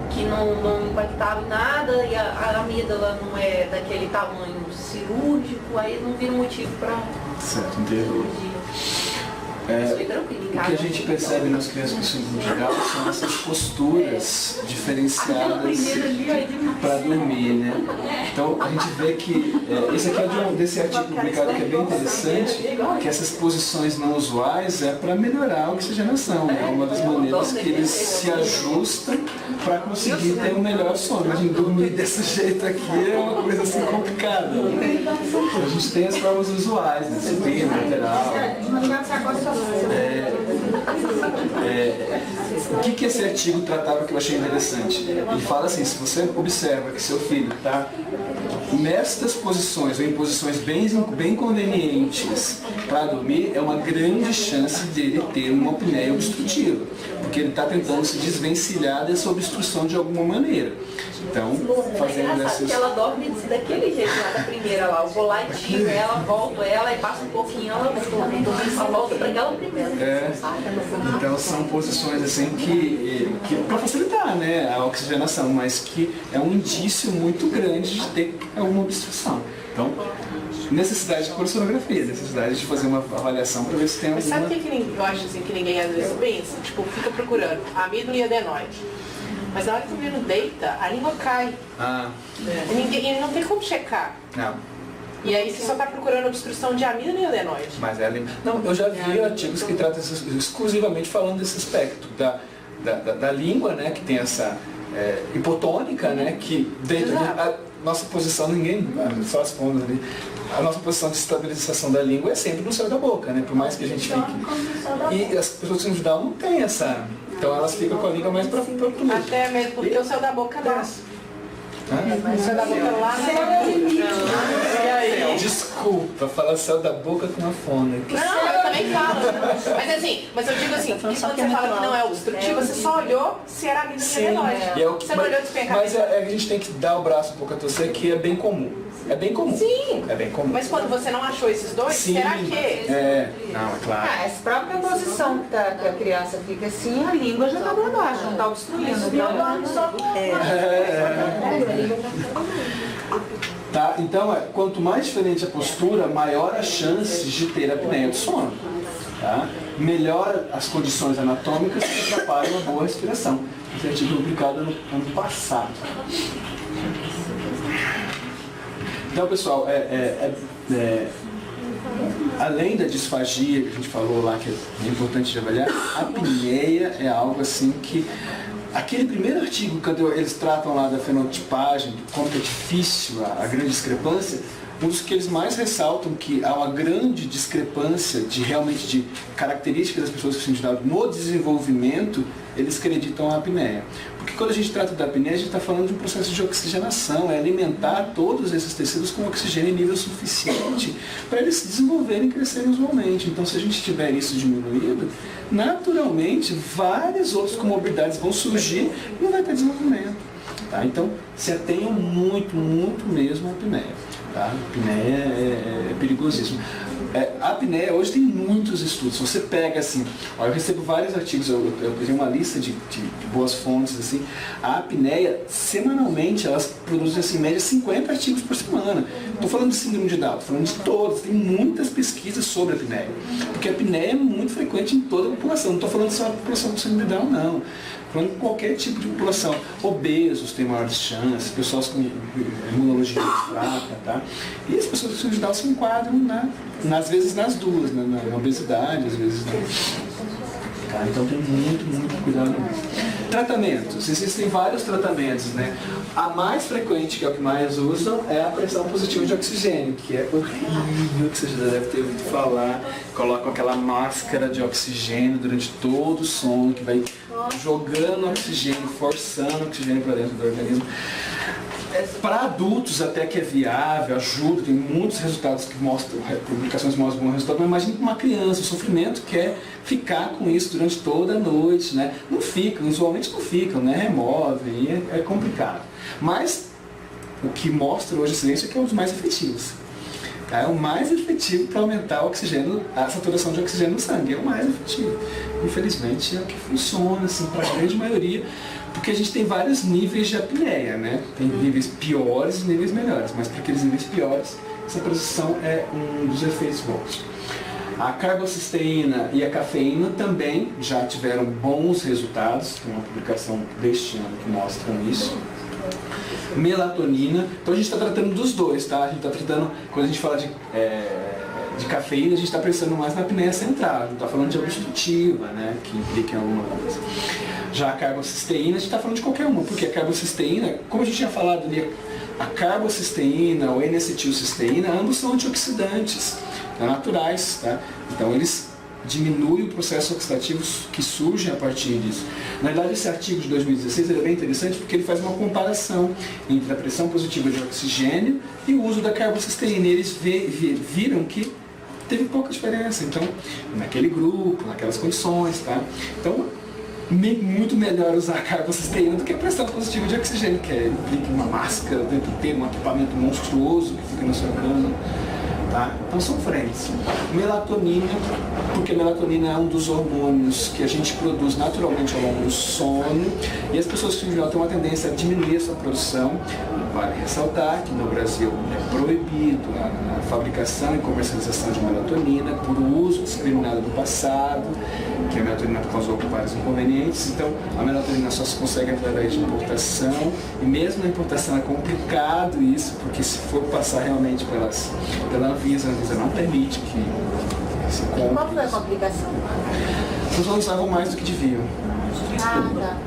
que não impactava em nada e a amígdala não é daquele tamanho cirúrgico, aí não vira motivo para Certo, entendi. cirurgia. Foi tranquilo em O que casa. a gente percebe nas crianças com síndrome de Down são essas posturas diferenciadas para dormir, né? Então a gente vê que esse aqui é desse artigo publicado que é bem interessante, que essas posições não usuais é para melhorar a oxigenação, né? É uma das maneiras que eles se ajustam para conseguir ter um melhor sono. Mas dormir desse jeito aqui é uma coisa assim complicada. Né? A gente tem as formas usuais, né? Supino, lateral. O que esse artigo tratava que eu achei interessante? Ele fala assim, se você observa que seu filho está nestas posições, ou em posições bem convenientes para dormir, é uma grande chance dele ter uma apneia obstrutiva, porque ele está tentando se desvencilhar dessa obstrução de alguma maneira. Então, fazendo essas... que ela dorme daquele jeito lá da primeira lá, eu vou lá e tiro ela, volto ela e passa um pouquinho, ela só volta para aquela primeira. Então são posições assim que para facilitar, né, a oxigenação, mas que é um indício muito grande de ter alguma obstrução. Então, necessidade de coronografia, necessidade de fazer uma avaliação para ver se tem Mas alguma... sabe o que eu acho assim, que ninguém às vezes pensa? Tipo, fica procurando amígdala e adenoide. Mas na hora que o menino deita, a língua cai. E não tem como checar. Não. E aí você só está procurando obstrução de amígdala e adenoide. Mas não, eu já vi artigos que tratam exclusivamente falando desse aspecto da língua, né, que tem essa hipotônica, né, que dentro a nossa posição, só as pontas ali, a nossa posição de estabilização da língua é sempre no céu da boca, né, por mais que a gente fique. E as pessoas com Down não tem essa, então elas ficam com a língua mais para o meio. Até mesmo porque o céu da boca desce. O céu da boca lá E aí? Desculpa, falar céu da boca com uma fona. Não, eu também falo. Mas eu digo assim, quando você fala que não é obstrutivo, você só olhou se era amígdala e adenoide. Você não olhou despencar. Mas a gente tem que dar o braço um pouco a torcer, que é bem comum. É bem comum. Sim. É bem comum. Mas quando você não achou esses dois, será que? Não, é claro. Essa própria posição que a criança fica assim, a língua já está para baixo, não está obstruindo. Tá? Então, quanto mais diferente a postura, maior a chance de ter apneia do sono. Tá? Melhora as condições anatômicas que atrapalham a boa respiração. Esse artigo publicado no ano passado. Então, pessoal, além da disfagia que a gente falou lá, que é importante de avaliar, a apneia é algo assim que... Aquele primeiro artigo, quando eles tratam lá da fenotipagem, como que é difícil a grande discrepância, um dos que eles mais ressaltam que há uma grande discrepância realmente de características das pessoas com síndrome de Down no desenvolvimento, eles acreditam a apneia. Porque quando a gente trata da apneia, a gente está falando de um processo de oxigenação, é alimentar todos esses tecidos com oxigênio em nível suficiente para eles se desenvolverem e crescerem usualmente. Então, se a gente tiver isso diminuído, naturalmente várias outras comorbidades vão surgir e não vai ter desenvolvimento. Tá? Então, se atenham muito, muito mesmo à apneia. Tá? A apneia é perigosíssimo. A apneia, hoje tem muitos estudos. Se você pega assim, ó, eu recebo vários artigos, eu tenho uma lista de boas fontes, assim. A apneia, semanalmente, elas produzem assim, em média 50 artigos por semana. Estou falando de síndrome de Down, estou falando de todos. Tem muitas pesquisas sobre a apneia. Porque a apneia é muito frequente em toda a população. Não estou falando só da população com síndrome de Down, não. Falando de qualquer tipo de população. Obesos têm maiores chances, pessoas com imunologia fraca, tá? E as pessoas com síndrome de Down se enquadram, às vezes nas duas, na obesidade, às vezes tá? Então tem muito cuidado mesmo. Tratamentos. Existem vários tratamentos, né? A mais frequente, que é o que mais usam, é a pressão positiva de oxigênio, que é horrível, que você já deve ter ouvido falar. Colocam aquela máscara de oxigênio durante todo o sono, que vai jogando oxigênio, forçando oxigênio para dentro do organismo. Para adultos até que é viável, ajuda, tem muitos resultados que mostram, publicações que mostram bom resultado, mas imagine uma criança, o sofrimento que é ficar com isso durante toda a noite, né? Não ficam, usualmente não ficam, né? Removem, é complicado. Mas o que mostra hoje a ciência é que é um dos mais efetivos. É o mais efetivo para aumentar o oxigênio, a saturação de oxigênio no sangue, é o mais efetivo. Infelizmente é o que funciona assim, para a grande maioria, porque a gente tem vários níveis de apneia, né? Tem níveis piores e níveis melhores, mas para aqueles níveis piores, essa posição é um dos efeitos bons. A carbocisteína e a cafeína também já tiveram bons resultados, tem uma publicação deste ano que mostra isso. Melatonina, então a gente está tratando dos dois, tá? A gente está tratando, quando a gente fala de cafeína, a gente está pensando mais na apneia central, a gente está falando de obstrutiva, né? Que implica em alguma coisa. Já a carbocisteína, a gente está falando de qualquer uma, porque a carbocisteína, como a gente tinha falado ali, a carbocisteína ou N-acetilcisteína, ambos são antioxidantes, naturais, tá? Então eles diminuem o processo oxidativo que surge a partir disso. Na verdade, esse artigo de 2016 ele é bem interessante porque ele faz uma comparação entre a pressão positiva de oxigênio e o uso da carbocisteína. E eles viram que teve pouca diferença, então, naquele grupo, naquelas condições, tá? Então, muito melhor usar a carbocisteína do que a pressão positiva de oxigênio, que implica uma máscara, dentro ter um equipamento monstruoso que fica na sua cama. Tá? Então são frentes. Melatonina, porque a melatonina é um dos hormônios que a gente produz naturalmente ao longo do sono e as pessoas que têm uma tendência a diminuir essa produção. Vale ressaltar que no Brasil é proibido a fabricação e comercialização de melatonina por uso discriminado do passado, que a melatonina causou vários inconvenientes. Então a melatonina só se consegue através de importação e mesmo na importação é complicado isso, porque se for passar realmente pela Anvisa não permite que se compre. Qual foi a complicação? As pessoas usavam mais do que deviam. Ah, tá.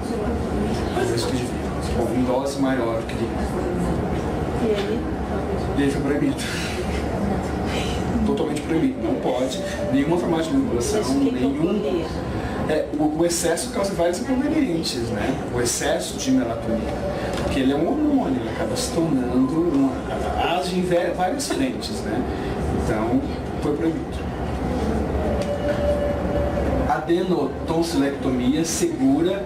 Mais do que deviam. Ou em dose maior do que deviam. E aí foi proibido. Totalmente proibido. Não pode. Nenhuma farmácia de manipulação, nenhum. O excesso causa vários inconvenientes, né? O excesso de melatonina. Porque ele é um hormônio, ele acaba se tornando age em várias frentes, né? Então, foi proibido. Adenotonsilectomia segura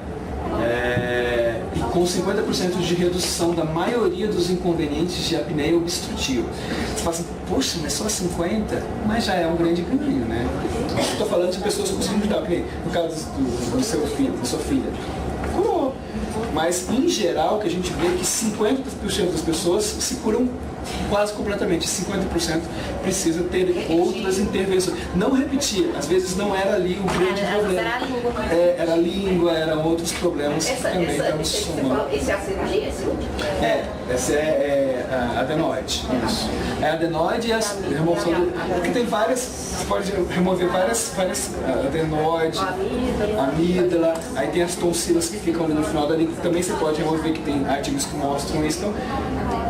e com 50% de redução da maioria dos inconvenientes de apneia obstrutiva. Você fala assim, poxa, mas só 50%? Mas já é um grande ganho, né? Estou falando de pessoas com síndrome de Down, no caso do seu filho, da sua filha. Curou. Mas, em geral, o que a gente vê é que 50% das pessoas se curam quase completamente. 50% precisa ter outras intervenções. Não repetir, às vezes não era ali o grande problema. Era a língua, eram outros problemas que também estão somando. Esse é a cirurgia, esse último? Essa é a adenoide. Isso. É a adenoide e a remoção do... Porque tem várias... Você pode remover várias adenoide, amígdala, aí tem as tonsilas que ficam ali no final da língua, que também você pode remover, que tem artigos que mostram isso.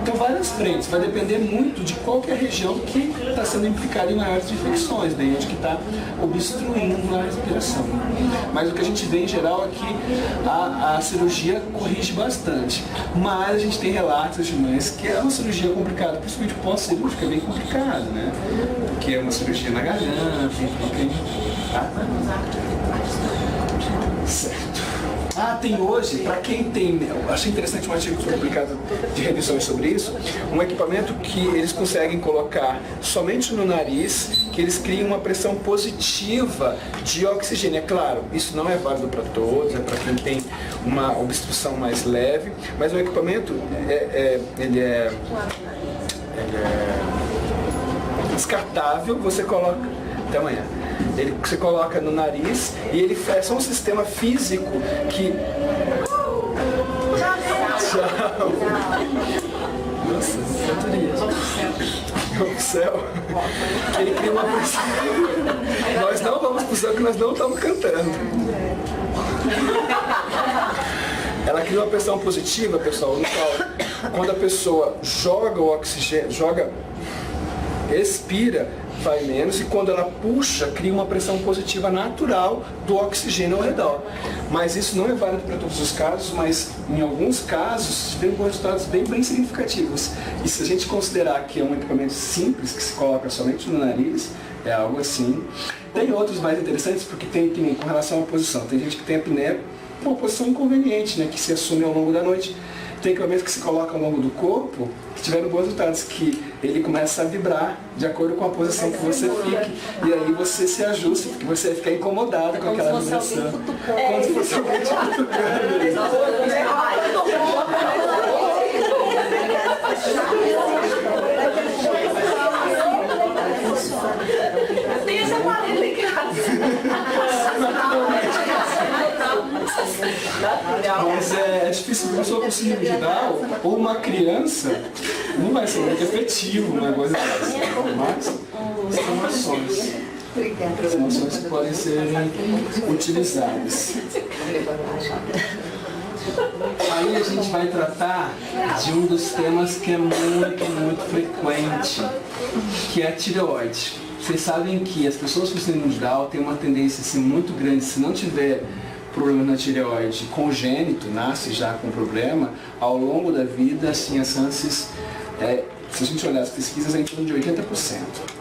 Então, Então, várias frentes, vai depender muito de qual que é a região que está sendo implicada em maiores infecções, daí onde que está obstruindo a respiração. Mas o que a gente vê em geral é que a cirurgia corrige bastante. Mas a gente tem relatos de mães que é uma cirurgia complicada, principalmente pós-cirúrgica, é bem complicado, né? Porque é uma cirurgia na garganta, enfim, tá? Certo. Tem hoje, para quem tem, eu achei interessante um artigo que foi publicado de revisões sobre isso, um equipamento que eles conseguem colocar somente no nariz, que eles criam uma pressão positiva de oxigênio. É claro, isso não é válido para todos, é para quem tem uma obstrução mais leve, mas o equipamento, ele é descartável, você coloca, até amanhã. Você coloca no nariz e ele é só um sistema físico que... Tchau! Nossa, cantoria. Vamos pro céu. Ele cria uma pressão. Nós não vamos pro céu, porque nós não estamos cantando. Ela cria uma pressão positiva, pessoal, no qual quando a pessoa joga o oxigênio, expira, vai menos, e quando ela puxa, cria uma pressão positiva natural do oxigênio ao redor. Mas isso não é válido para todos os casos, mas em alguns casos tem resultados bem significativos. E se a gente considerar que é um equipamento simples, que se coloca somente no nariz, é algo assim. Tem outros mais interessantes, porque tem que com relação à posição. Tem gente que tem apneia, uma posição inconveniente, né, que se assume ao longo da noite. Tem equipamento que se coloca ao longo do corpo, que tiveram bons resultados, que ele começa a vibrar de acordo com a posição que você fique. E aí você se ajusta, porque você fica incomodado com aquela vibração. Como se fosse alguém te cutucando. Tem esse aparelho em Mas é difícil, uma pessoa com síndrome de Down ou uma criança não vai ser muito efetivo uma coisa dessa. Mas são ações. São ações que podem ser utilizadas. Aí a gente vai tratar de um dos temas que é muito frequente, que é a tireoide. Vocês sabem que as pessoas com síndrome de Down têm uma tendência assim, muito grande, se não tiver problema na tireoide congênito, nasce já com problema, ao longo da vida, assim, as chances, se a gente olhar as pesquisas, é em torno de 80%.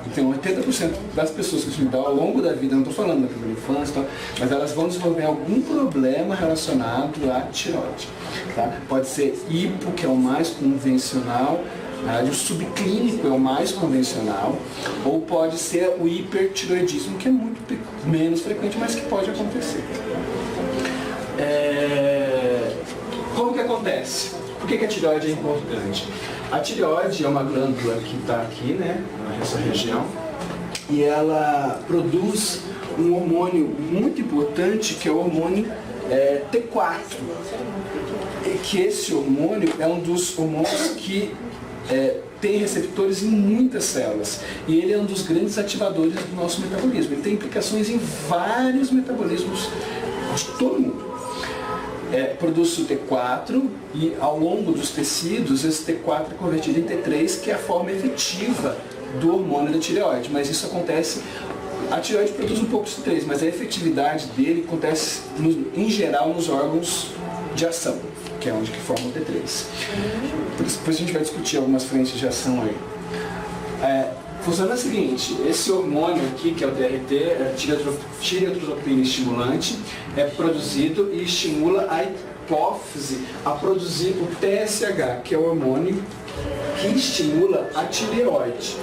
Então, 80% das pessoas com síndrome de Down, ao longo da vida, não estou falando da primeira infância, mas elas vão desenvolver algum problema relacionado à tireoide. Tá? Pode ser hipo, que é o mais convencional, o subclínico é o mais convencional, ou pode ser o hipertireoidismo, que é muito menos frequente, mas que pode acontecer. Como que acontece? Por que a tireoide é importante? A tireoide é uma glândula que está aqui, né, nessa região, e ela produz um hormônio muito importante, que é o hormônio T4. Que esse hormônio é um dos hormônios que tem receptores em muitas células. E ele é um dos grandes ativadores do nosso metabolismo. Ele tem implicações em vários metabolismos de todo mundo. Produz o T4 e ao longo dos tecidos esse T4 é convertido em T3, que é a forma efetiva do hormônio da tireoide. Mas isso acontece, a tireoide produz um pouco de T3, mas a efetividade dele acontece em geral nos órgãos de ação, que é onde que forma o T3. Depois a gente vai discutir algumas frentes de ação aí. Funciona o seguinte, esse hormônio aqui, que é o DRT, tireotropina estimulante, é produzido e estimula a hipófise a produzir o TSH, que é o hormônio que estimula a tireoide.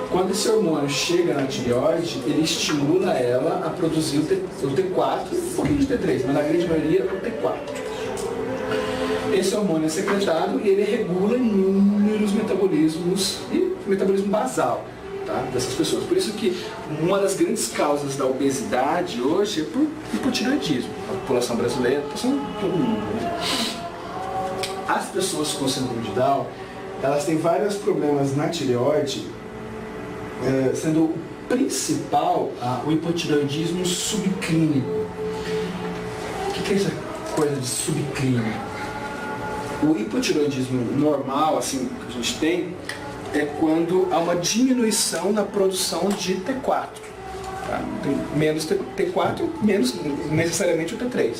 Quando esse hormônio chega na tireoide, ele estimula ela a produzir o T4 e um pouquinho de T3, mas na grande maioria o T4. Esse hormônio é secretado e ele regula inúmeros metabolismos e metabolismo basal, tá, dessas pessoas. Por isso que uma das grandes causas da obesidade hoje é por hipotireoidismo. A população brasileira, todo mundo. As pessoas com síndrome de Down, elas têm vários problemas na tireoide, sendo o principal o hipotireoidismo subclínico. O que é essa coisa de subclínico? O hipotireoidismo normal, assim, que a gente tem, é quando há uma diminuição na produção de T4. Tá? Tem menos T4, menos necessariamente o T3.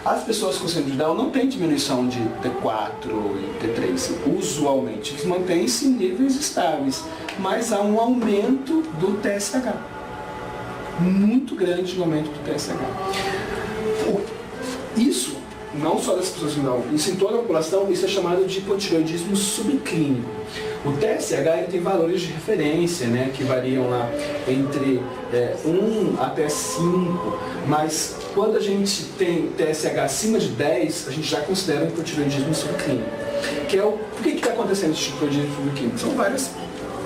As pessoas com síndrome de Down não têm diminuição de T4 e T3, usualmente. Eles mantêm-se em níveis estáveis, mas há um aumento do TSH. Muito grande o aumento do TSH. Isso, não só das pessoas que não, isso em toda a população, isso é chamado de hipotireoidismo subclínico. O TSH ele tem valores de referência, né, que variam lá entre 1 até 5, mas quando a gente tem TSH acima de 10, a gente já considera um hipotireoidismo subclínico. Que é o que está acontecendo nesse hipotireoidismo subclínico? São várias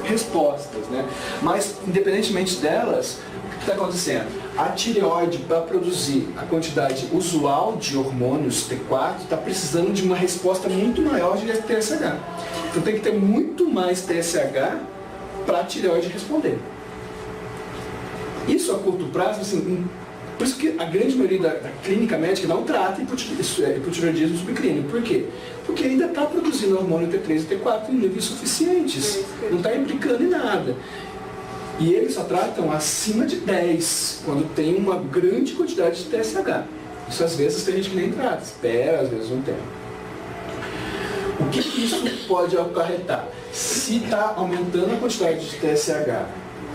respostas, né? Mas, independentemente delas, o que está acontecendo? A tireoide, para produzir a quantidade usual de hormônios T4, está precisando de uma resposta muito maior de TSH. Então tem que ter muito mais TSH para a tireoide responder. Isso a curto prazo, assim, por isso que a grande maioria da clínica médica não trata hipotireoidismo subclínico. Por quê? Porque ainda está produzindo hormônio T3 e T4 em níveis suficientes. Não está implicando em nada. E eles só tratam acima de 10, quando tem uma grande quantidade de TSH. Isso às vezes tem gente que nem trata, espera às vezes um tempo. O que isso pode acarretar? Se está aumentando a quantidade de TSH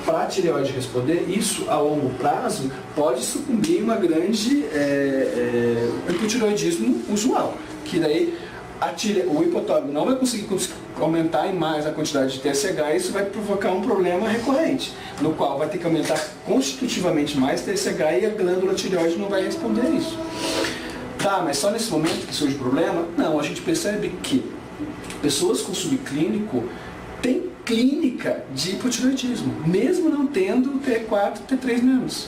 para a tireoide responder, isso a longo prazo pode sucumbir em uma grande hipotireoidismo usual, que daí o hipotálamo não vai conseguir aumentar mais a quantidade de TSH e isso vai provocar um problema recorrente, no qual vai ter que aumentar constitutivamente mais TSH e a glândula tireoide não vai responder a isso. Tá, mas só nesse momento que surge o problema? Não, a gente percebe que pessoas com subclínico têm clínica de hipotireoidismo, mesmo não tendo T4 e T3 menos,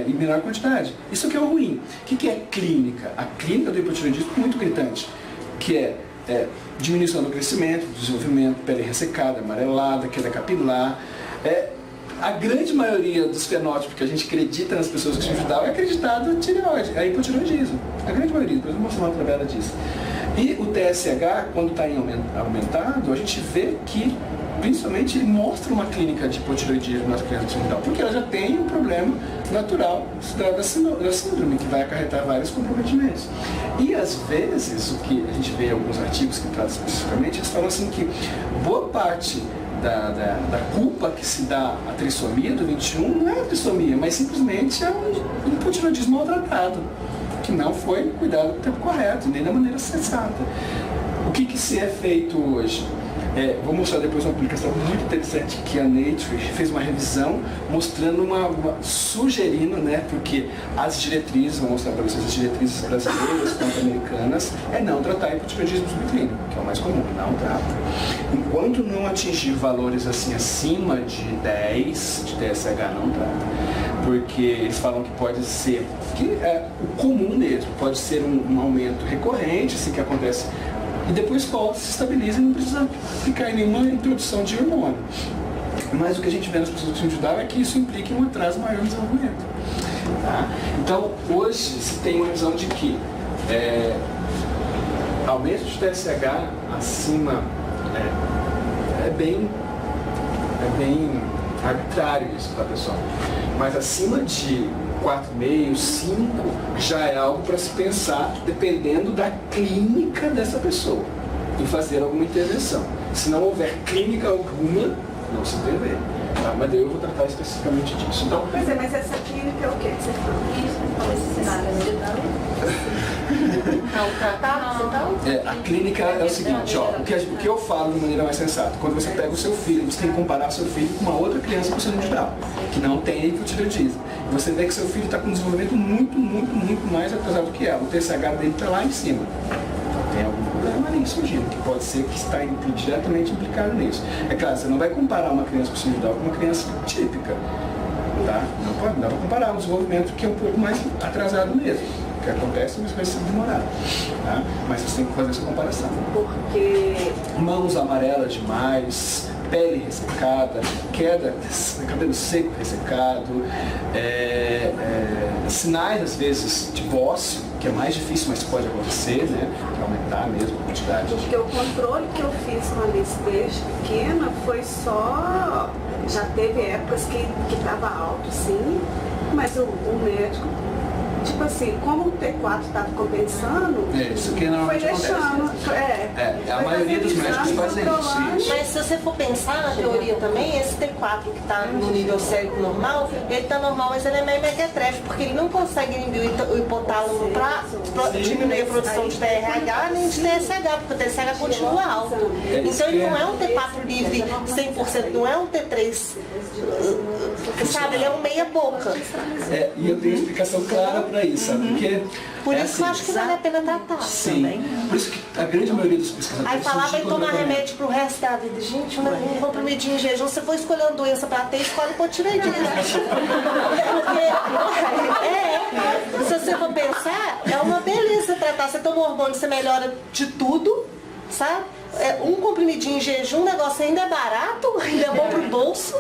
em menor quantidade. Isso aqui é o ruim. O que é clínica? A clínica do hipotireoidismo é muito gritante, que é diminuição do crescimento, do desenvolvimento, pele ressecada, amarelada, queda capilar. A grande maioria dos fenótipos que a gente acredita nas pessoas que síndrome de Down é acreditado a tireoide, a hipotireoidismo. A grande maioria, depois eu vou mostrar uma tabela disso. E o TSH, quando está aumentado, a gente vê que, principalmente, ele mostra uma clínica de hipotireoidismo nas crianças com síndrome de Down, porque ela já tem um problema natural da síndrome, que vai acarretar vários comprometimentos. E, às vezes, o que a gente vê em alguns artigos que tratam especificamente, eles falam assim que boa parte da culpa que se dá à trissomia do 21 não é a trissomia, mas simplesmente é um hipotireoidismo maltratado, que não foi cuidado no tempo correto, nem da maneira sensata. O que se é feito hoje? Vou mostrar depois uma publicação muito interessante que a Nature fez uma revisão mostrando sugerindo, né, porque as diretrizes, vou mostrar para vocês as diretrizes brasileiras quanto americanas, é não tratar hipotireoidismo subclínico, que é o mais comum, não trata. Enquanto não atingir valores assim acima de 10 de TSH, não trata. Porque eles falam que pode ser, que é o comum mesmo, pode ser um aumento recorrente, assim que acontece, e depois volta, se estabiliza e não precisa ficar em nenhuma introdução de hormônio. Mas o que a gente vê nas pessoas com síndrome de Down é que isso implica um atraso maior no desenvolvimento. Tá? Então, hoje se tem uma visão de que aumento de TSH acima é bem arbitrário isso para a pessoa. Mas acima de 4,5, 5 já é algo para se pensar, dependendo da clínica dessa pessoa, em fazer alguma intervenção. Se não houver clínica alguma, não se intervém. Tá? Mas eu vou tratar especificamente disso. Então, Pois é, mas essa clínica é o quê que você fala? a clínica é o seguinte, ó, o que eu falo de maneira mais sensata, quando você pega o seu filho, você tem que comparar o seu filho com uma outra criança com síndrome de Down, que não tem hipotireoidismo. E você vê que seu filho está com um desenvolvimento muito mais atrasado que ela. O TSH dele está lá em cima. Então tem algum problema ali surgindo, que pode ser que está diretamente implicado nisso. É claro, você não vai comparar uma criança com síndrome de Down com uma criança típica. Tá? Não dá para comparar um desenvolvimento que é um pouco mais atrasado mesmo. O que acontece, mas vai ser demorado. Tá? Mas você tem que fazer essa comparação. Porque Mãos amarelas demais, pele ressecada, queda, cabelo seco ressecado, sinais, às vezes, de bócio, que é mais difícil, mas pode acontecer, né? Para aumentar mesmo a quantidade. Porque o controle que eu fiz com a Alice desde pequena foi só... Já teve épocas que estava alto, sim, mas o médico, tipo assim, como o T4 estava compensando, Isso que foi normalmente deixando. acontece. A maioria dos médicos fazem isso. Mas se você for pensar na teoria também, esse T4 que está no nível cérebro normal, ele está normal, mas ele é meio mequetrefe, porque ele não consegue inibir o hipotálamo para diminuir a produção de TRH nem de TSH, porque o TSH continua alto. Então ele não é um T4 livre 100%, não é um T3, sabe? Ele é um meia boca. E eu tenho explicação clara para isso, sabe? Porque Por isso eu acho que vale a pena tratar. Sim, também. Por isso que a grande maioria dos pesquisadores... Aí falava em tomar remédio pro resto da vida. Gente, um comprimidinho em jejum, você for escolher uma doença pra ter, escolhe hipotireoidismo. Porque, se você for pensar, é uma beleza tratar. Você toma um hormônio, você melhora de tudo, sabe? Um comprimidinho em jejum, o negócio ainda é barato, ainda é bom pro bolso,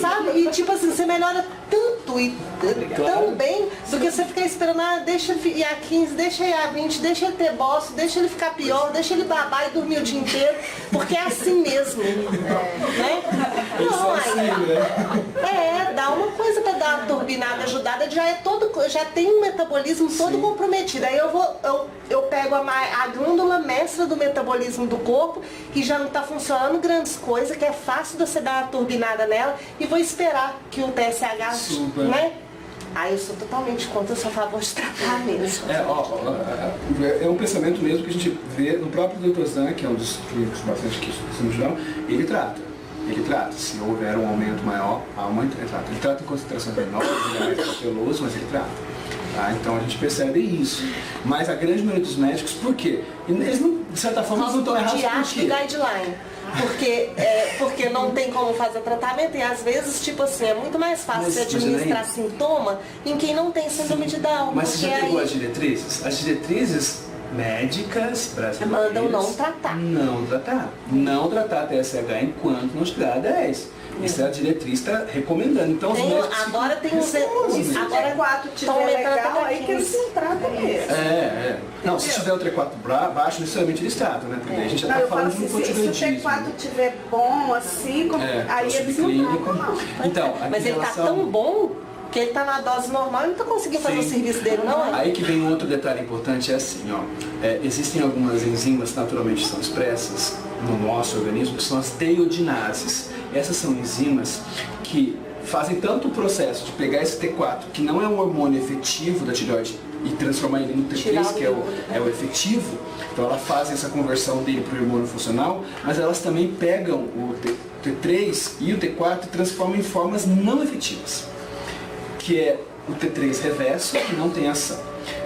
sabe? E tipo assim, você melhora tanto e tão bem do que você ficar esperando, deixa ir a 15, deixa ir a 20, deixa ele ter bosta, deixa ele ficar pior, deixa ele babar e dormir o dia inteiro, porque é assim mesmo. Né? Não, aí, dá uma coisa pra dar uma turbinada, ajudada, já tem um metabolismo todo comprometido. Aí eu pego a glândula mestra do metabolismo do corpo, que já não está funcionando grandes coisas, que é fácil você dar uma turbinada nela, e vou esperar que o TSH, né? Aí eu sou totalmente contra, eu sou a favor de tratar mesmo. É um pensamento mesmo que a gente vê no próprio Dr. Zan, que é um dos clínicos bastante que no geral, ele trata. Se houver um aumento maior, ele trata. Ele trata em concentrações menores, ele é mais cauteloso, mas ele trata. Tá? Então a gente percebe isso. Mas a grande maioria dos médicos, por quê? Eles não, de certa forma, não estão errados por quê? Guideline. Porque não tem como fazer tratamento e às vezes, tipo assim, é muito mais fácil você administrar sintoma em quem não tem síndrome de Down. Mas você já pegou as diretrizes? As diretrizes médicas brasileiras mandam não tratar. Não tratar TSH enquanto não chegar a 10. Isso é a diretriz está recomendando. Então, agora tem se o T4 tiver legal, aí que eles não tratam mesmo. Não, se tiver o T4 baixo, necessariamente eles tratam, né? Porque a gente já está falando de um hipotireoidismo. Se o T4 tiver bom, assim, aí eles não tratam, não. Então, mas ele está tão bom que ele está na dose normal e não está conseguindo fazer o serviço dele, não é? Aí que vem outro detalhe importante, é assim, existem algumas enzimas que naturalmente são expressas no nosso organismo, que são as teiodinases. Essas são enzimas que fazem tanto o processo de pegar esse T4, que não é um hormônio efetivo da tireoide, e transformar ele no T3, que é o efetivo. Então elas fazem essa conversão dele para o hormônio funcional, mas elas também pegam o T3 e o T4 e transformam em formas não efetivas, que é o T3 reverso, que não tem ação.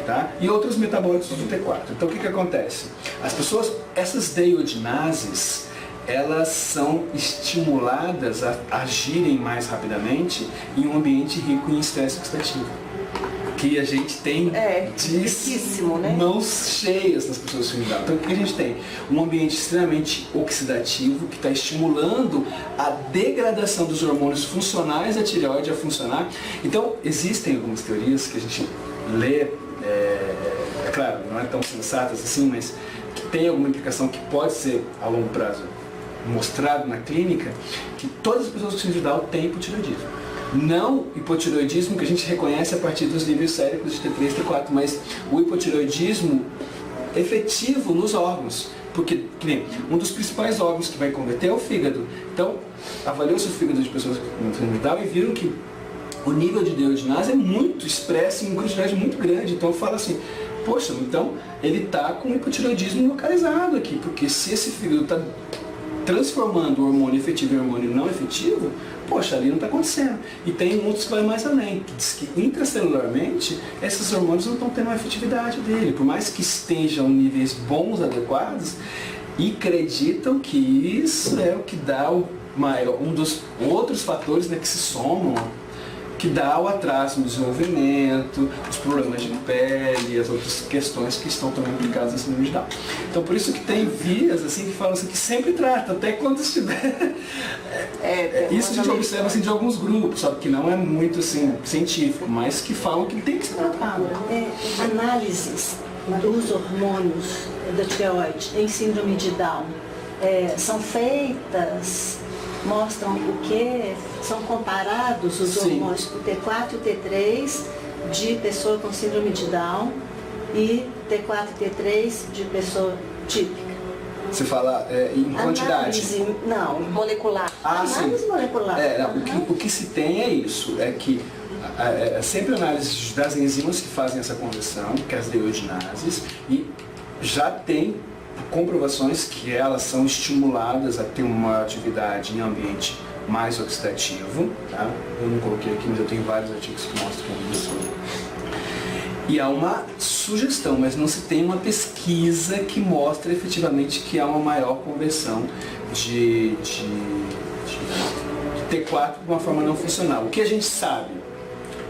Tá? E outros metabólitos do T4. Então o que acontece? As pessoas, essas deiodinases, elas são estimuladas a agirem mais rapidamente em um ambiente rico em estresse oxidativo. Que a gente tem mãos cheias nas pessoas que Então o que a gente tem? Um ambiente extremamente oxidativo que está estimulando a degradação dos hormônios funcionais da tireoide a funcionar. Então existem algumas teorias que a gente lê, é claro, não é tão sensatas assim, mas que tem alguma implicação que pode ser a longo prazo mostrado na clínica, que todas as pessoas com síndrome de Down têm hipotireoidismo. Não hipotireoidismo que a gente reconhece a partir dos níveis séricos de T3 e T4, mas o hipotireoidismo efetivo nos órgãos. Porque um dos principais órgãos que vai converter é o fígado. Então, avaliou-se o fígado de pessoas com síndrome de Down e viram que o nível de deiodinase é muito expresso em uma quantidade muito grande. Então, fala assim, poxa, então ele está com hipotireoidismo localizado aqui, porque se esse fígado está transformando o hormônio efetivo em hormônio não efetivo, poxa, ali não está acontecendo. E tem outros que vai mais além, que diz que intracelularmente esses hormônios não estão tendo a efetividade dele, por mais que estejam em níveis bons, adequados, e acreditam que isso é o que dá um dos outros fatores, né, que se somam que dá o atraso no desenvolvimento, os problemas de pele, as outras questões que estão também implicadas na síndrome de Down. Então por isso que tem vias assim que falam assim que sempre trata, até quando estiver. Isso a gente observa assim, de alguns grupos, sabe, que não é muito assim, científico, mas que falam que tem que ser tratado. Análises dos hormônios da tireoide em síndrome de Down são feitas, mostram o que? São comparados os hormônios, o T4 e o T3 de pessoa com síndrome de Down e T4 e T3 de pessoa típica. Você fala em quantidade? Não, Molecular. análise molecular. O que se tem é isso, é que sempre análise das enzimas que fazem essa conversão, que é as deiogenases, e já tem comprovações que elas são estimuladas a ter uma atividade em ambiente mais oxidativo, tá? Eu não coloquei aqui, mas eu tenho vários artigos que mostram isso. E há uma sugestão, mas não se tem uma pesquisa que mostra efetivamente que há uma maior conversão de T4 de uma forma não funcional. O que a gente sabe?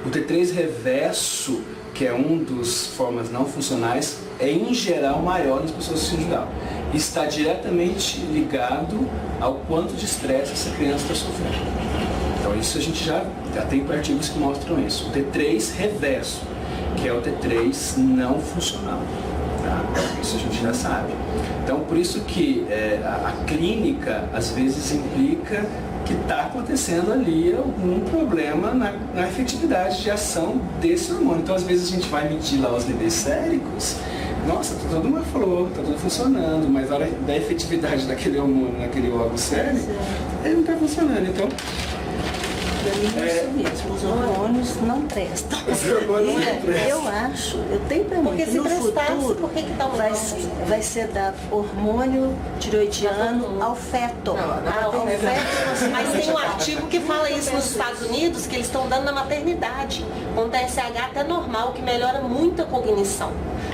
O T3 reverso, que é um dos formas não funcionais, é em geral maior nas pessoas com síndrome de Down. Está diretamente ligado ao quanto de estresse essa criança está sofrendo. Então isso a gente já tem artigos que mostram isso. O T3 reverso, que é o T3 não funcional. Tá? Isso a gente já sabe. Então por isso que a clínica às vezes implica que está acontecendo ali algum problema na efetividade de ação desse hormônio. Então às vezes a gente vai medir lá os níveis séricos, nossa, tá todo uma flor, tá tudo funcionando, mas a hora da efetividade daquele hormônio naquele órgão sérico, ele não está funcionando. Então, isso mesmo, os hormônios não prestam. Os hormônios não prestam. Eu acho, eu tenho para mim Porque que se no prestasse, futuro por que tá vai ser dado hormônio tireoidiano ao feto. Ao feto. Mas tem um artigo que fala isso nos Estados Unidos, que eles estão dando na maternidade. Um TSH até normal, que melhora muito a cognição.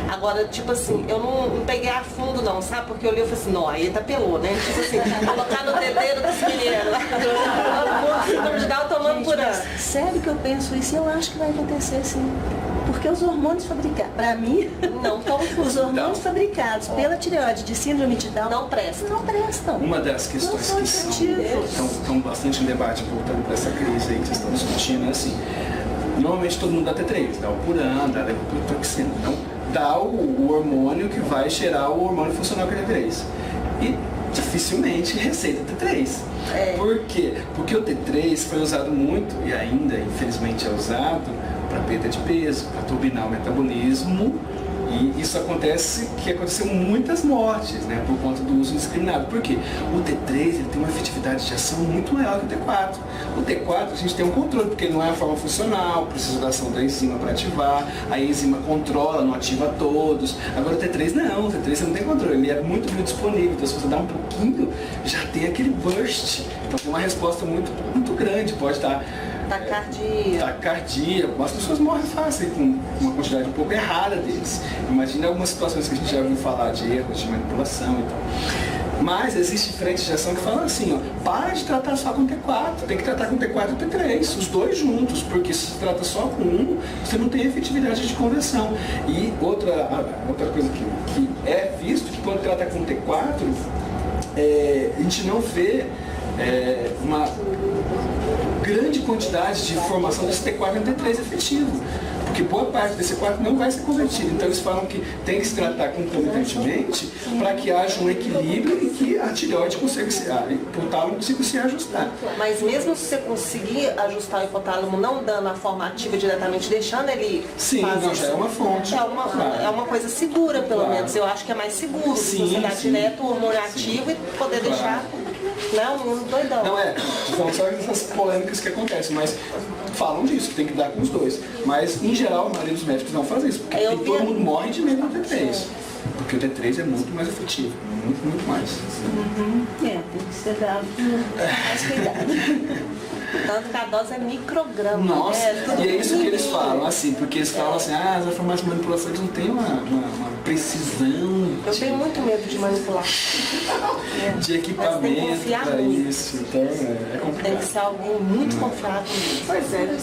Agora, tipo assim, eu não peguei a fundo não, sabe? Porque eu li e falei assim, não, aí tá pelou, né? Tipo assim, colocar no dedeiro dos meninos. Síndrome de Down tomando por ano. Sério que eu penso isso? Eu acho que vai acontecer sim. Porque os hormônios fabricados, para mim, não estão os hormônios fabricados pela tireoide de síndrome de Down não prestam. Não prestam. Uma das questões que estão bastante em debate voltando para essa crise aí que vocês estão discutindo é assim, normalmente todo mundo dá T3, dá o Puran, dá a levotiroxina. Então, dá o hormônio que vai gerar o hormônio funcional que é T3. E dificilmente receita T3. Por quê? Porque o T3 foi usado muito, e ainda infelizmente é usado, para perda de peso, para turbinar o metabolismo, e isso aconteceu muitas mortes, né, por conta do uso indiscriminado. Por quê? O T3 ele tem uma efetividade de ação muito maior que o T4. O T4 a gente tem um controle, porque ele não é a forma funcional, precisa da ação da enzima para ativar, a enzima controla, não ativa todos. Agora o T3 não, o T3 você não tem controle, ele é muito biodisponível, então se você dá um pouquinho, já tem aquele burst. Então tem uma resposta muito, muito grande, pode estar taquicardia, as pessoas morrem fácil com uma quantidade um pouco errada deles. Imagina algumas situações que a gente já ouviu falar de erros, de manipulação e tal. Mas existe frentes de ação que falam assim, ó, para de tratar só com T4, tem que tratar com T4 e T3, os dois juntos, porque se você trata só com um, você não tem efetividade de conversão. E outra coisa que é visto, que quando trata com T4, a gente não vê uma grande quantidade de formação desse T4 em T3 efetivo, porque boa parte desse T4 não vai ser convertido. Então eles falam que tem que se tratar concomitantemente para que haja um equilíbrio e que a tireoide consiga o hipotálamo consiga se ajustar. Mas mesmo se você conseguir ajustar o hipotálamo não dando a forma ativa diretamente, deixando ele já é uma fonte. É uma coisa segura, pelo menos. Eu acho que é mais seguro se você dar direto o hormônio ativo e poder deixar um doidão. Não são só essas polêmicas que acontecem, mas falam disso, que tem que dar com os dois. Mas, em geral, a maioria dos médicos não faz isso, porque todo mundo morre de medo do T3. Porque o T3 é muito mais efetivo, muito, muito mais. Tem que ser dado mais cuidado. Tanto que a dose é micrograma. Nossa, e é isso que eles falam. assim, porque eles falam assim, as farmácias de manipulação eles não têm uma precisão Eu tenho muito medo de manipular. de equipamento para isso, então é complicado. Tem que ser alguém muito confiável. Pois é.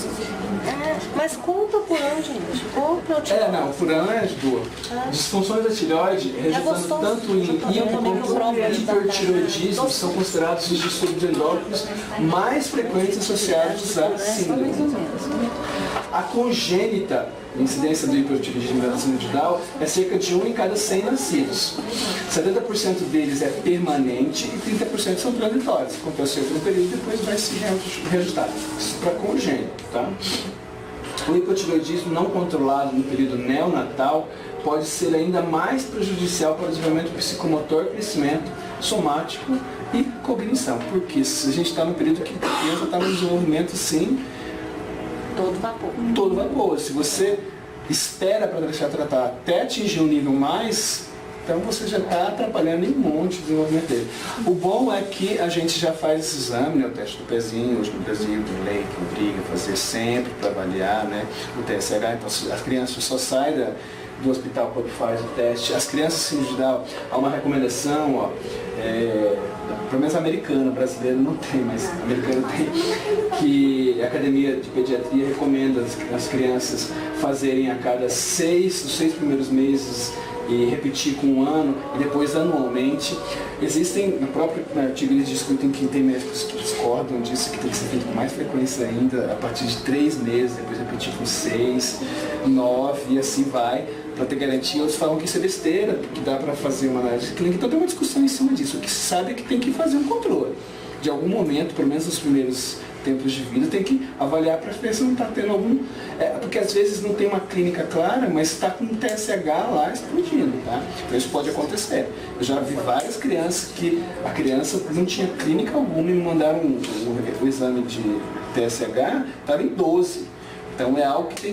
Mas conta por ano, gente. Compra o tireoide. Não, o Furan é de boa. Disfunções da tireoide, resultando gostoso. tanto em hipo quanto em hipertireoidismo, são considerados os distúrbios endócrinos mais frequentes associados à síndrome. A congênita, a incidência do hipertireoidismo da síndrome de Down, é cerca de 1 em cada 100 nascidos. 70% deles é permanente e 30% são transitórios. Acontece por um período e depois vai se reajustar. Isso para congênito, tá? O hipotireoidismo não controlado no período neonatal pode ser ainda mais prejudicial para o desenvolvimento psicomotor, crescimento somático e cognição. Porque se a gente está no período que a criança está no desenvolvimento, sim, Todo vapor. todo vapor. Se você espera para deixar tratar até atingir um nível mais, então você já está atrapalhando em um monte de desenvolvimento dele. O bom é que a gente já faz esse exame, né, o teste do pezinho, hoje no Brasil tem lei que obriga a fazer sempre para avaliar, né, o TSH, então as crianças só saem do hospital quando faz o teste. As crianças síndrome de Down, há uma recomendação, pelo menos a americana, a brasileira não tem, mas a americana tem, que a Academia de Pediatria recomenda as crianças fazerem a cada os 6 primeiros meses e repetir com 1 ano e depois anualmente. Existem, no próprio artigo eles discutem que tem médicos que discordam disso, que tem que ser feito com mais frequência ainda, a partir de 3 meses, depois repetir com 6, 9 e assim vai, para ter garantia. Outros falam que isso é besteira, que dá para fazer uma análise clínica, então tem uma discussão em cima disso. O que se sabe é que tem que fazer um controle. De algum momento, pelo menos nos primeiros tempos de vida, tem que avaliar para ver se não está tendo algum... porque às vezes não tem uma clínica clara, mas está com um TSH lá explodindo, tá? Então isso pode acontecer. Eu já vi várias crianças que a criança não tinha clínica alguma e me mandaram o exame de TSH, estava em 12. Então é algo que tem